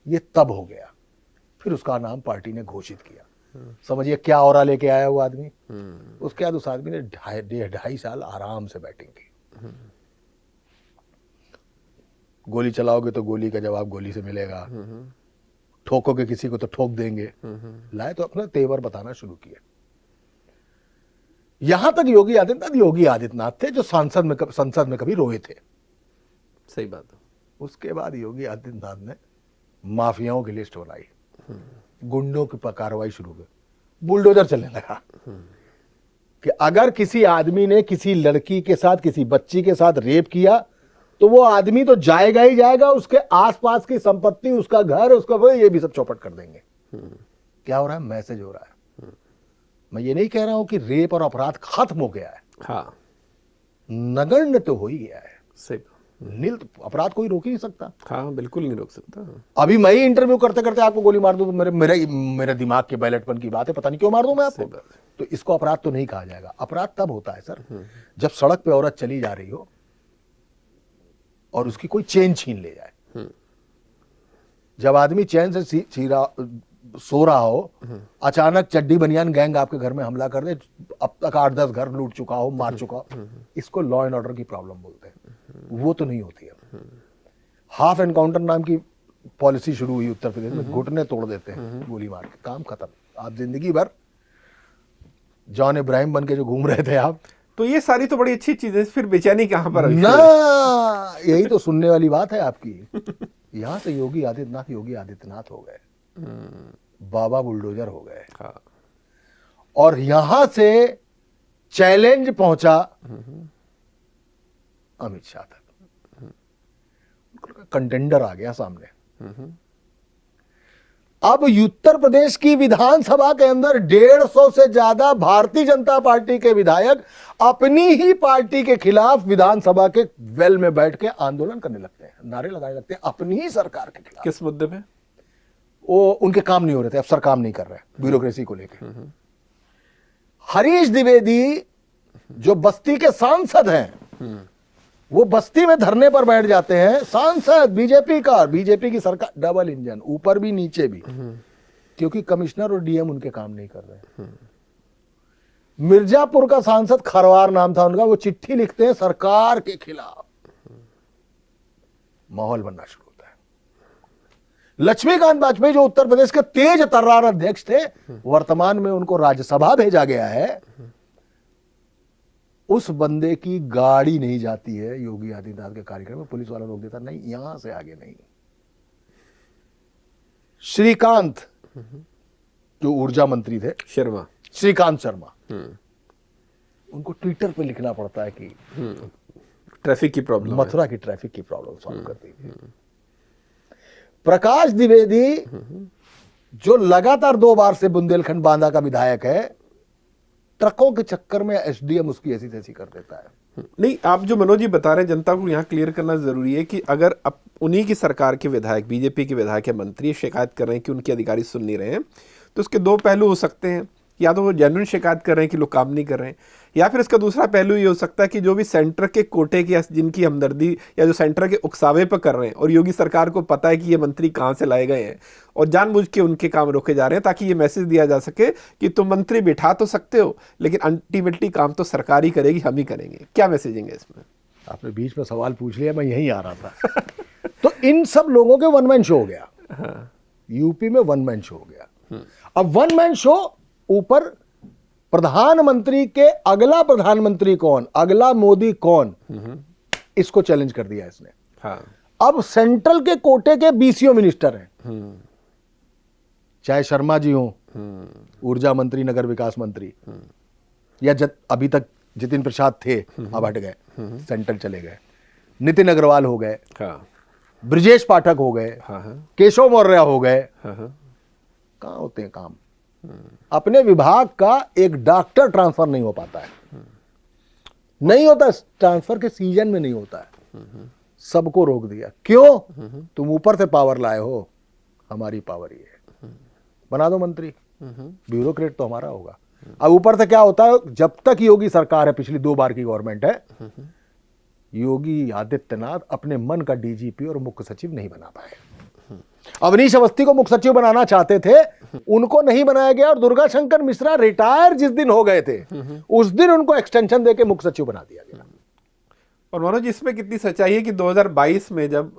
ये तब हो गया। फिर उसका नाम पार्टी ने घोषित किया। समझिए क्या औरा लेके आया वो आदमी। उसके बाद उस आदमी ने 2.5 साल आराम से बैटिंग की। गोली चलाओगे तो गोली का जवाब गोली से मिलेगा, ठोकोगे किसी को तो ठोक देंगे। लाए तो अपना तेवर बताना शुरू किया। यहां तक योगी आदित्यनाथ थे जो संसद में कभी रोए थे। सही बात है। उसके बाद योगी आदित्यनाथ ने माफियाओं की लिस्ट बनाई, गुंडों की कार्रवाई शुरू की, बुलडोजर चलने लगा कि अगर किसी आदमी ने किसी लड़की के साथ, किसी बच्ची के साथ रेप किया तो वो आदमी तो जाएगा ही जाएगा, उसके आसपास की संपत्ति, उसका घर, उसका ये भी सब चौपट कर देंगे। क्या हो रहा है? मैसेज हो रहा है। मैं ये नहीं कह रहा हूं कि रेप और अपराध खत्म हो गया है, हाँ, नगण्य तो हो ही गया है। सही, नील तो अपराध कोई रोक ही नहीं सकता। हाँ, बिल्कुल नहीं रोक सकता। अभी मैं ही इंटरव्यू करते करते आपको गोली मार दूं तो मेरे दिमाग के बैलेटपन की बात है, पता नहीं क्यों मार दूं मैं आपको। तो इसको अपराध तो नहीं कहा जाएगा। अपराध तब होता है सर जब सड़क पे औरत चली जा रही हो और उसकी कोई चेन छीन ले जाए। जब आदमी चैन से सो रहा हो, अचानक चड्डी बनियान गैंग आपके घर में हमला कर दे, अब तक 8-10 घर लूट चुका हो, मार चुका हो, इसको लॉ एंड ऑर्डर की प्रॉब्लम बोलते हैं। वो तो नहीं होती है। हाफ एनकाउंटर नाम की पॉलिसी शुरू हुई उत्तर प्रदेश में, घुटने तोड़ देते हैं गोली मार के, काम खत्म। आप जिंदगी भर जॉन इब्राहिम बन के जो घूम रहे थे आप। तो ये सारी तो बड़ी अच्छी चीजें, फिर बेचैनी कहां पर ना, यही तो सुनने वाली बात है आपकी। यहां से योगी आदित्यनाथ हो गए, बाबा बुलडोजर हो गए। हाँ। और यहां से चैलेंज पहुंचा अमित शाह तक, कंटेंडर आ गया सामने। अब उत्तर प्रदेश की विधानसभा के अंदर 150 से ज्यादा भारतीय जनता पार्टी के विधायक अपनी ही पार्टी के खिलाफ विधानसभा के वेल में बैठ के आंदोलन करने लगते हैं, नारे लगाने लगते हैं अपनी ही सरकार के खिलाफ। किस मुद्दे पे? वो उनके काम नहीं हो रहे थे, अफसर काम नहीं कर रहे, ब्यूरोक्रेसी को लेकर। हरीश द्विवेदी जो बस्ती के सांसद हैं, वो बस्ती में धरने पर बैठ जाते हैं। सांसद बीजेपी की सरकार, डबल इंजन, ऊपर भी नीचे भी, क्योंकि कमिश्नर और डीएम उनके काम नहीं कर रहे। मिर्जापुर का सांसद, खरवार नाम था उनका, वो चिट्ठी लिखते हैं सरकार के खिलाफ। माहौल बनना शुरू होता है। लक्ष्मीकांत वाजपेयी जो उत्तर प्रदेश के तेज तर्रार अध्यक्ष थे, वर्तमान में उनको राज्यसभा भेजा गया है। उस बंदे की गाड़ी नहीं जाती है योगी आदित्यनाथ के कार्यक्रम में, पुलिस वाला रोक देता, नहीं यहां से आगे नहीं। श्रीकांत जो ऊर्जा मंत्री थे, श्रीकांत शर्मा, उनको ट्विटर पे लिखना पड़ता है कि ट्रैफिक की प्रॉब्लम, मथुरा की ट्रैफिक की प्रॉब्लम सॉल्व कर दी। प्रकाश द्विवेदी जो लगातार 2 बार से बुंदेलखंड बांदा का विधायक है, ट्रकों के चक्कर में एसडीएम उसकी ऐसी तैसी कर देता है। नहीं, आप जो मनोज जी बता रहे हैं, जनता को यहाँ क्लियर करना जरूरी है कि अगर अब उन्हीं की सरकार के विधायक, बीजेपी के विधायक या मंत्री शिकायत कर रहे हैं कि उनके अधिकारी सुन नहीं रहे हैं, तो उसके 2 पहलू हो सकते हैं। या तो वो जेन्युइन शिकायत कर रहे हैं कि लोग काम नहीं कर रहे हैं, या फिर इसका दूसरा पहलू ये हो सकता है कि जो भी सेंटर के कोटे की या जिनकी हमदर्दी या जो सेंटर के उकसावे पर कर रहे हैं, और योगी सरकार को पता है कि ये मंत्री कहाँ से लाए गए हैं और जानबूझ के उनके काम रोके जा रहे हैं, ताकि ये मैसेज दिया जा सके कि तुम मंत्री बिठा तो सकते हो, लेकिन अल्टीमेटली काम तो सरकार ही करेगी, हम ही करेंगे। क्या मैसेजिंग है इसमें? आपने बीच में सवाल पूछ लिया, मैं यहीं आ रहा था। तो इन सब लोगों के वन मैन शो हो गया। हाँ। यूपी में वन मैन शो हो गया। अब वन मैन शो ऊपर, प्रधानमंत्री के अगला प्रधानमंत्री कौन, अगला मोदी कौन, इसको चैलेंज कर दिया इसने। हाँ। अब सेंट्रल के कोटे के बीसीओ मिनिस्टर हैं, चाहे शर्मा जी हो, ऊर्जा मंत्री, नगर विकास मंत्री, या अभी तक जितिन प्रसाद थे, अब हट गए, सेंट्रल चले गए, नितिन अग्रवाल हो गए, ब्रिजेश पाठक हो गए, केशव मौर्य हो गए। कहां होते हैं काम? अपने विभाग का एक डॉक्टर ट्रांसफर नहीं हो पाता है, नहीं होता, ट्रांसफर के सीजन में नहीं होता है। सबको रोक दिया। क्यों? तुम ऊपर से पावर लाए हो, हमारी पावर ये है, बना दो मंत्री, ब्यूरोक्रेट तो हमारा होगा। अब ऊपर से क्या होता है, जब तक योगी सरकार है, पिछली 2 बार की गवर्नमेंट है, योगी आदित्यनाथ अपने मन का डीजीपी और मुख्य सचिव नहीं बना पाए। अवनीश अवस्थी को मुख्य सचिव बनाना चाहते थे, उनको नहीं बनाया गया, और दुर्गा शंकर मिश्रा रिटायर जिस दिन हो गए थे उस दिन उनको एक्सटेंशन देके मुख्य सचिव बना दिया गया। और मनोज, इसमें कितनी सच्चाई है कि 2022 में जब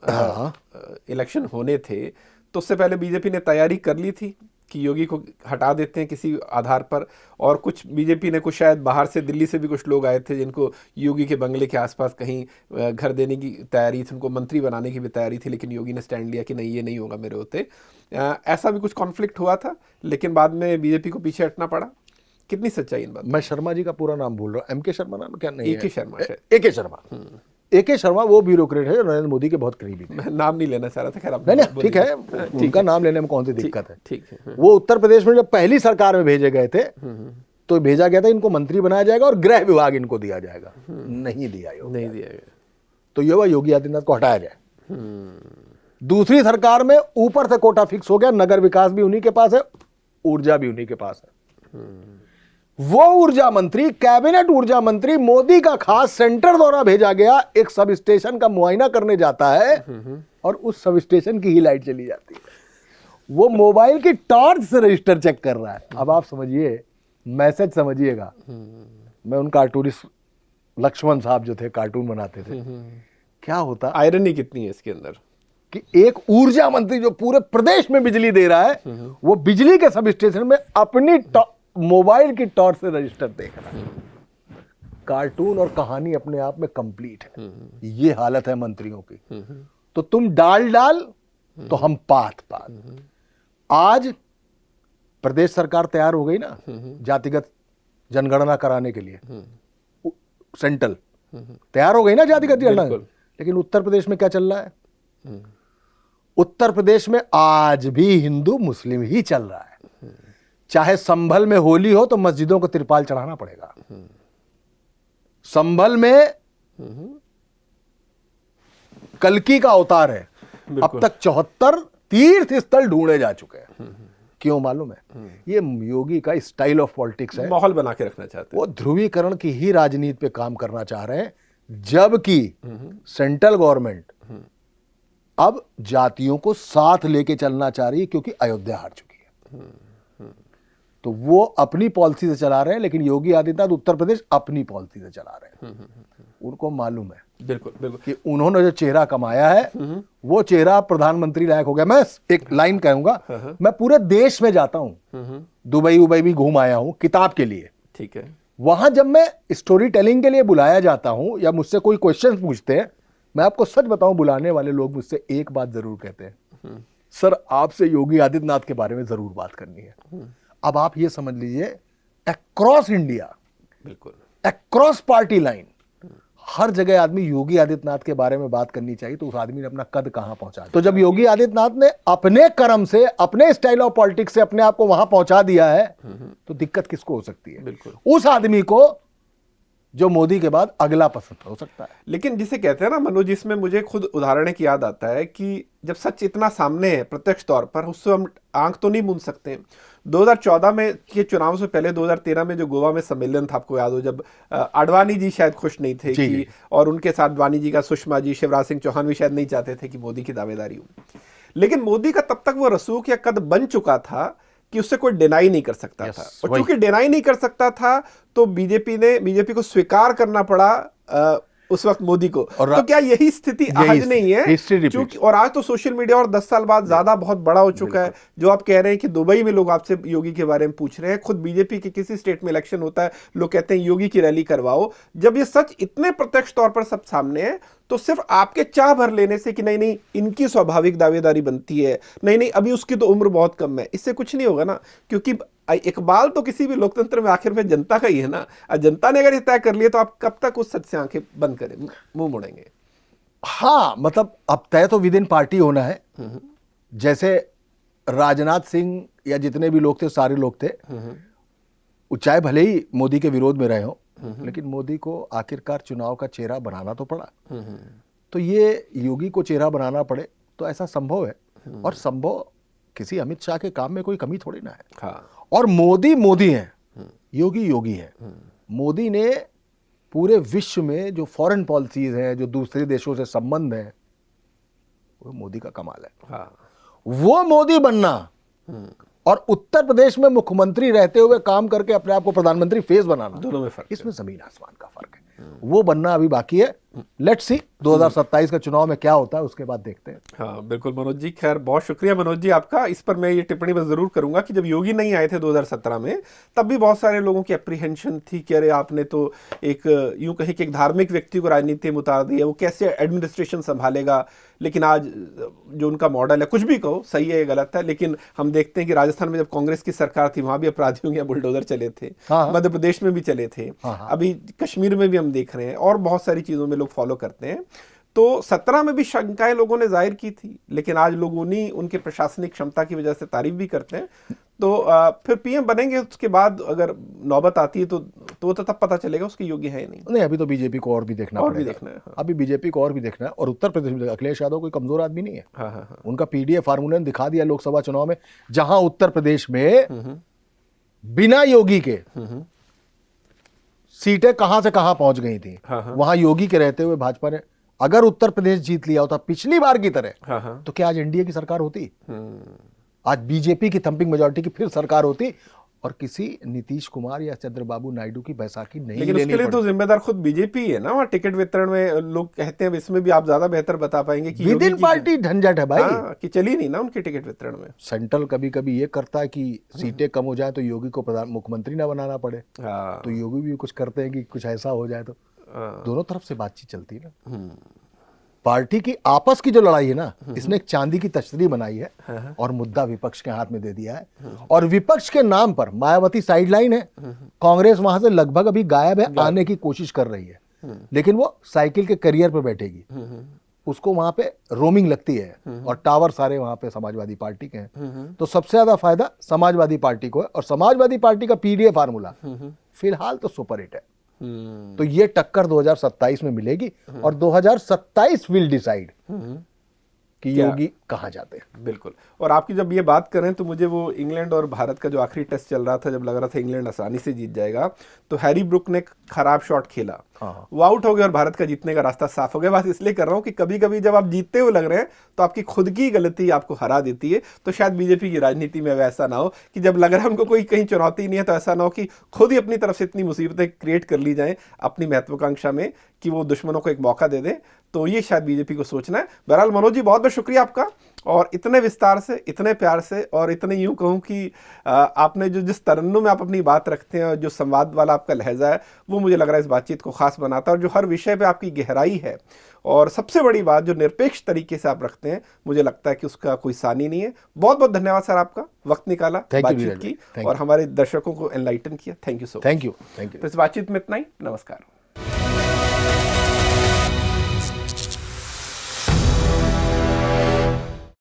इलेक्शन होने थे तो उससे पहले बीजेपी ने तैयारी कर ली थी कि योगी को हटा देते हैं किसी आधार पर, और कुछ बीजेपी ने कुछ शायद बाहर से, दिल्ली से भी कुछ लोग आए थे जिनको योगी के बंगले के आसपास कहीं घर देने की तैयारी थी, उनको मंत्री बनाने की भी तैयारी थी, लेकिन योगी ने स्टैंड लिया कि नहीं, ये नहीं होगा मेरे होते। ऐसा भी कुछ कॉन्फ्लिक्ट हुआ था, लेकिन बाद में बीजेपी को पीछे हटना पड़ा। कितनी सच्चाई इन बात? मैं शर्मा जी का पूरा नाम भूल रहा हूँ, एम के शर्मा नाम क्या? नहीं, A K. Sharma. A K. Sharma. A K. Sharma वो ब्यूरोक्रेट है जो नरेंद्र मोदी के बहुत करीबी थे। मैं नाम नहीं लेना चाह रहा था, खैर नहीं, ठीक है, उनका नाम लेने में कौन सी दिक्कत है। ठीक है। वो उत्तर प्रदेश में जब पहली सरकार में भेजे गए थे तो भेजा गया था इनको मंत्री बनाया जाएगा और गृह विभाग इनको दिया जाएगा, नहीं दिया गया। तो ये हुआ योगी आदित्यनाथ को हटाया जाए। दूसरी सरकार में ऊपर से कोटा फिक्स हो गया, नगर विकास भी उन्हीं के पास है, ऊर्जा भी उन्हीं के पास है। वो ऊर्जा मंत्री, कैबिनेट ऊर्जा मंत्री, मोदी का खास सेंटर दौरा भेजा गया, एक सब स्टेशन का मुआयना करने जाता है और उस सब स्टेशन की ही लाइट चली जाती है। वो मोबाइल की टॉर्च से रजिस्टर चेक कर रहा है। अब आप समझिए, मैसेज समझिएगा। मैं उन कार्टूनिस्ट लक्ष्मण साहब जो थे, कार्टून बनाते थे, क्या होता, आयरनी कितनी है इसके अंदर कि एक ऊर्जा मंत्री जो पूरे प्रदेश में बिजली दे रहा है, वो बिजली के सब स्टेशन में अपनी मोबाइल की टॉर्च से रजिस्टर देख रहा है। कार्टून और कहानी अपने आप में कंप्लीट है। ये हालत है मंत्रियों की। तो तुम डाल तो हम पात। आज प्रदेश सरकार तैयार हो गई ना जातिगत जनगणना कराने के लिए, सेंट्रल तैयार हो गई ना जातिगत जनगणना। लेकिन उत्तर प्रदेश में क्या चल रहा है? उत्तर प्रदेश में आज भी हिंदू मुस्लिम ही चल रहा है। चाहे संभल में होली हो तो मस्जिदों को तिरपाल चढ़ाना पड़ेगा। संभल में कल्कि का अवतार है, अब तक 74 तीर्थ स्थल ढूंढे जा चुके हैं। क्यों मालूम है? ये योगी का स्टाइल ऑफ पॉलिटिक्स है। माहौल बना के रखना चाहते हैं। वो ध्रुवीकरण की ही राजनीति पे काम करना चाह रहे हैं, जबकि सेंट्रल गवर्नमेंट अब जातियों को साथ लेके चलना चाह रही है, क्योंकि अयोध्या हार चुकी है। तो वो अपनी पॉलिसी से चला रहे हैं, लेकिन योगी आदित्यनाथ उत्तर प्रदेश अपनी पॉलिसी से चला रहे हैं। उनको मालूम है बिल्कुल कि उन्होंने जो चेहरा कमाया है वो चेहरा प्रधानमंत्री लायक हो गया। मैं एक लाइन कहूंगा, मैं पूरे देश में जाता हूं, दुबई भी घूम आया हूं किताब के लिए। ठीक है। वहां जब मैं स्टोरी टेलिंग के लिए बुलाया जाता हूं या मुझसे कोई क्वेश्चन पूछते हैं, मैं आपको सच बताऊं, बुलाने वाले लोग मुझसे एक बात जरूर कहते हैं, सर आपसे योगी आदित्यनाथ के बारे में जरूर बात करनी है। अब आप ये समझ लीजिए, अक्रॉस इंडिया, बिल्कुल अक्रॉस पार्टी लाइन, हर जगह आदमी योगी आदित्यनाथ के बारे में बात करनी चाहिए, तो उस आदमी ने अपना कद कहां पहुंचा दिया। तो जब योगी आदित्यनाथ ने अपने कर्म से, अपने स्टाइल ऑफ पॉलिटिक्स से अपने आप को वहां पहुंचा दिया है, तो दिक्कत किसको हो सकती है? बिल्कुल उस आदमी को जो मोदी के बाद अगला पसंद हो सकता है। लेकिन जिसे कहते हैं ना मनोज, इसमें मुझे खुद उदाहरण की याद आता है कि जब सच इतना सामने है प्रत्यक्ष तौर पर, उससे हम आंख तो नहीं मूंद सकते। 2014 में के चुनाव से पहले 2013 में जो गोवा में सम्मेलन था, आपको याद हो, जब आडवाणी जी शायद खुश नहीं थे कि, और उनके साथ आडवाणी जी का सुषमा जी, शिवराज सिंह चौहान भी शायद नहीं चाहते थे कि मोदी की दावेदारी हो। लेकिन मोदी का तब तक वो रसूख या कद बन चुका था कि उससे कोई डिनाई नहीं कर सकता था। और चूंकि डिनाई नहीं कर सकता था तो बीजेपी को स्वीकार करना पड़ा उस वक्त मोदी को। तो क्या यही स्थिति आज नहीं है? क्योंकि और आज तो सोशल मीडिया और 10 साल बाद ज्यादा बहुत बड़ा हो चुका है। जो आप कह रहे हैं कि दुबई में लोग आपसे योगी के बारे में पूछ रहे हैं, खुद बीजेपी के किसी स्टेट में इलेक्शन होता है, लोग कहते हैं योगी की रैली करवाओ। जब ये सच इतने प्रत्यक्ष तौर पर सब सामने है, तो सिर्फ आपके चाह भर लेने से कि नहीं इनकी स्वाभाविक दावेदारी बनती है, नहीं अभी उसकी तो उम्र बहुत कम है, इससे कुछ नहीं होगा ना। क्योंकि इकबाल तो किसी भी लोकतंत्र में आखिर में जनता का ही है ना। जनता ने अगर तय कर लिया तो आप कब तक उस सच से आंखें बंद करें, मुंह मोड़ेंगे? हाँ, मतलब अब तय तो विद इन पार्टी होना है। जैसे राजनाथ सिंह या जितने भी लोग थे, सारे लोग थे, चाहे भले ही मोदी के विरोध में रहे हो, लेकिन मोदी को आखिरकार चुनाव का चेहरा बनाना तो पड़ा। तो ये योगी को चेहरा बनाना पड़े तो ऐसा संभव है, और संभव किसी अमित शाह के काम में कोई कमी थोड़ी ना है। हाँ। और मोदी हैं, योगी हैं। मोदी ने पूरे विश्व में जो फॉरेन पॉलिसीज हैं, जो दूसरे देशों से संबंध है, वो मोदी का कमाल है। हाँ। वो मोदी बनना और उत्तर प्रदेश में मुख्यमंत्री रहते हुए काम करके अपने आप को प्रधानमंत्री फेस बनाना, दोनों में फर्क, इसमें जमीन आसमान का फर्क है। वो बनना अभी बाकी है। लेट्स सी 2027 का चुनाव में क्या होता है, उसके बाद देखते हैं। हाँ बिल्कुल मनोज जी, खैर बहुत शुक्रिया मनोज जी आपका। इस पर मैं ये टिप्पणी बस जरूर करूंगा कि जब योगी नहीं आए थे 2017 में, तब भी बहुत सारे लोगों की अप्रीहेंशन थी कि अरे आपने तो एक यूं कहीं कि एक धार्मिक व्यक्ति को राजनीति में उतार दिया, वो कैसे एडमिनिस्ट्रेशन संभालेगा। लेकिन आज जो उनका मॉडल है, कुछ भी कहो सही है गलत है, लेकिन हम देखते हैं कि राजस्थान में जब कांग्रेस की सरकार थी वहां भी अपराधियों के बुलडोजर चले थे, मध्य प्रदेश में भी चले थे, अभी कश्मीर में भी हम देख रहे हैं, और बहुत सारी चीजों में लोग फॉलो करते हैं। तो 17 में भी शंकाएं लोगों ने जाहिर की थी, लेकिन आज लोग उन्हीं उनके प्रशासनिक क्षमता की वजह से तारीफ भी करते हैं। तो फिर पीएम बनेंगे, उसके बाद अगर नौबत आती है तो तब पता चलेगा उसकी योग्य है नहीं। नहीं, अभी तो बीजेपी को और भी देखना और पड़ेगा। भी देखना है, हाँ। अभी बीजेपी को और भी देखना है। और उत्तर प्रदेश में अखिलेश यादव कोई कमजोर आदमी नहीं है। हाँ। उनका पीडीए फार्मूला ने दिखा दिया लोकसभा चुनाव में, जहां उत्तर प्रदेश में बिना योगी के सीटें कहां से कहां पहुंच गई थी। वहां योगी के रहते हुए भाजपा ने अगर उत्तर प्रदेश जीत लिया होता पिछली बार की तरह, तो क्या आज एनडीए की सरकार होती? आज बीजेपी की थंपिंग मेजॉरिटी की फिर सरकार होती, और किसी नीतीश कुमार या चंद्रबाबू नायडू की बैसाखी नहीं लेनी लेकिन उसके लिए तो जिम्मेदार खुद बीजेपी है ना। वहाँ टिकट वितरण में लोग कहते हैं, इसमें भी आप ज्यादा बेहतर बता पाएंगे कि विद इन पार्टी झंझट है भाई। कि चली नहीं ना उनके टिकट वितरण में। सेंट्रल कभी कभी ये करता है कि सीटें कम हो जाए तो योगी को मुख्यमंत्री ना बनाना पड़े, तो योगी भी कुछ करते हैं कि कुछ ऐसा हो जाए। तो दोनों तरफ से बातचीत चलती है ना। पार्टी की आपस की जो लड़ाई है ना, इसने एक चांदी की तश्तरी बनाई है और मुद्दा विपक्ष के हाथ में दे दिया है। और विपक्ष के नाम पर मायावती साइडलाइन है, कांग्रेस वहां से लगभग अभी गायब है, आने की कोशिश कर रही है, लेकिन वो साइकिल के करियर पे बैठेगी। उसको वहां पे रोमिंग लगती है, और टावर सारे वहां पे समाजवादी पार्टी के हैं। तो सबसे ज्यादा फायदा समाजवादी पार्टी को है, और समाजवादी पार्टी का पीडीए फार्मूला फिलहाल तो सुपर हिट है। तो ये टक्कर 2027 में मिलेगी, और 2027 विल डिसाइड कि योगी कहां जाते हैं। बिल्कुल। और आपकी जब ये बात करें तो मुझे वो इंग्लैंड और भारत का जो आखिरी टेस्ट चल रहा था, जब लग रहा था इंग्लैंड आसानी से जीत जाएगा, तो हैरी ब्रुक ने खराब शॉट खेला, वो आउट हो गया और भारत का जीतने का रास्ता साफ हो गया। बात इसलिए कर रहा हूं कि कभी कभी जब आप जीतते हुए लग रहे हैं तो आपकी खुद की गलती आपको हरा देती है। तो शायद बीजेपी की राजनीति में वैसा ना हो कि जब लग रहा है उनको कोई कहीं चुनौती नहीं है, तो ऐसा ना हो कि खुद ही अपनी तरफ से इतनी मुसीबतें क्रिएट कर ली जाएं अपनी महत्वाकांक्षा में कि वो दुश्मनों को एक मौका दे दें। तो ये शायद बीजेपी को सोचना है। बहरहाल मनोज जी, बहुत बहुत शुक्रिया आपका, और इतने विस्तार से, इतने प्यार से, और इतने यूं कहूं कि आपने जो जिस तरन्नुम में आप अपनी बात रखते हैं और जो संवाद वाला आपका लहजा है, वो मुझे लग रहा है इस बातचीत को खास बनाता है। और जो हर विषय पे आपकी गहराई है, और सबसे बड़ी बात जो निरपेक्ष तरीके से आप रखते हैं, मुझे लगता है कि उसका कोई सानी नहीं है। बहुत बहुत धन्यवाद सर, आपका वक्त निकाला, बातचीत की और हमारे दर्शकों को एनलाइटन किया। Thank you so much. Thank you. तो इस बातचीत में इतना ही। नमस्कार।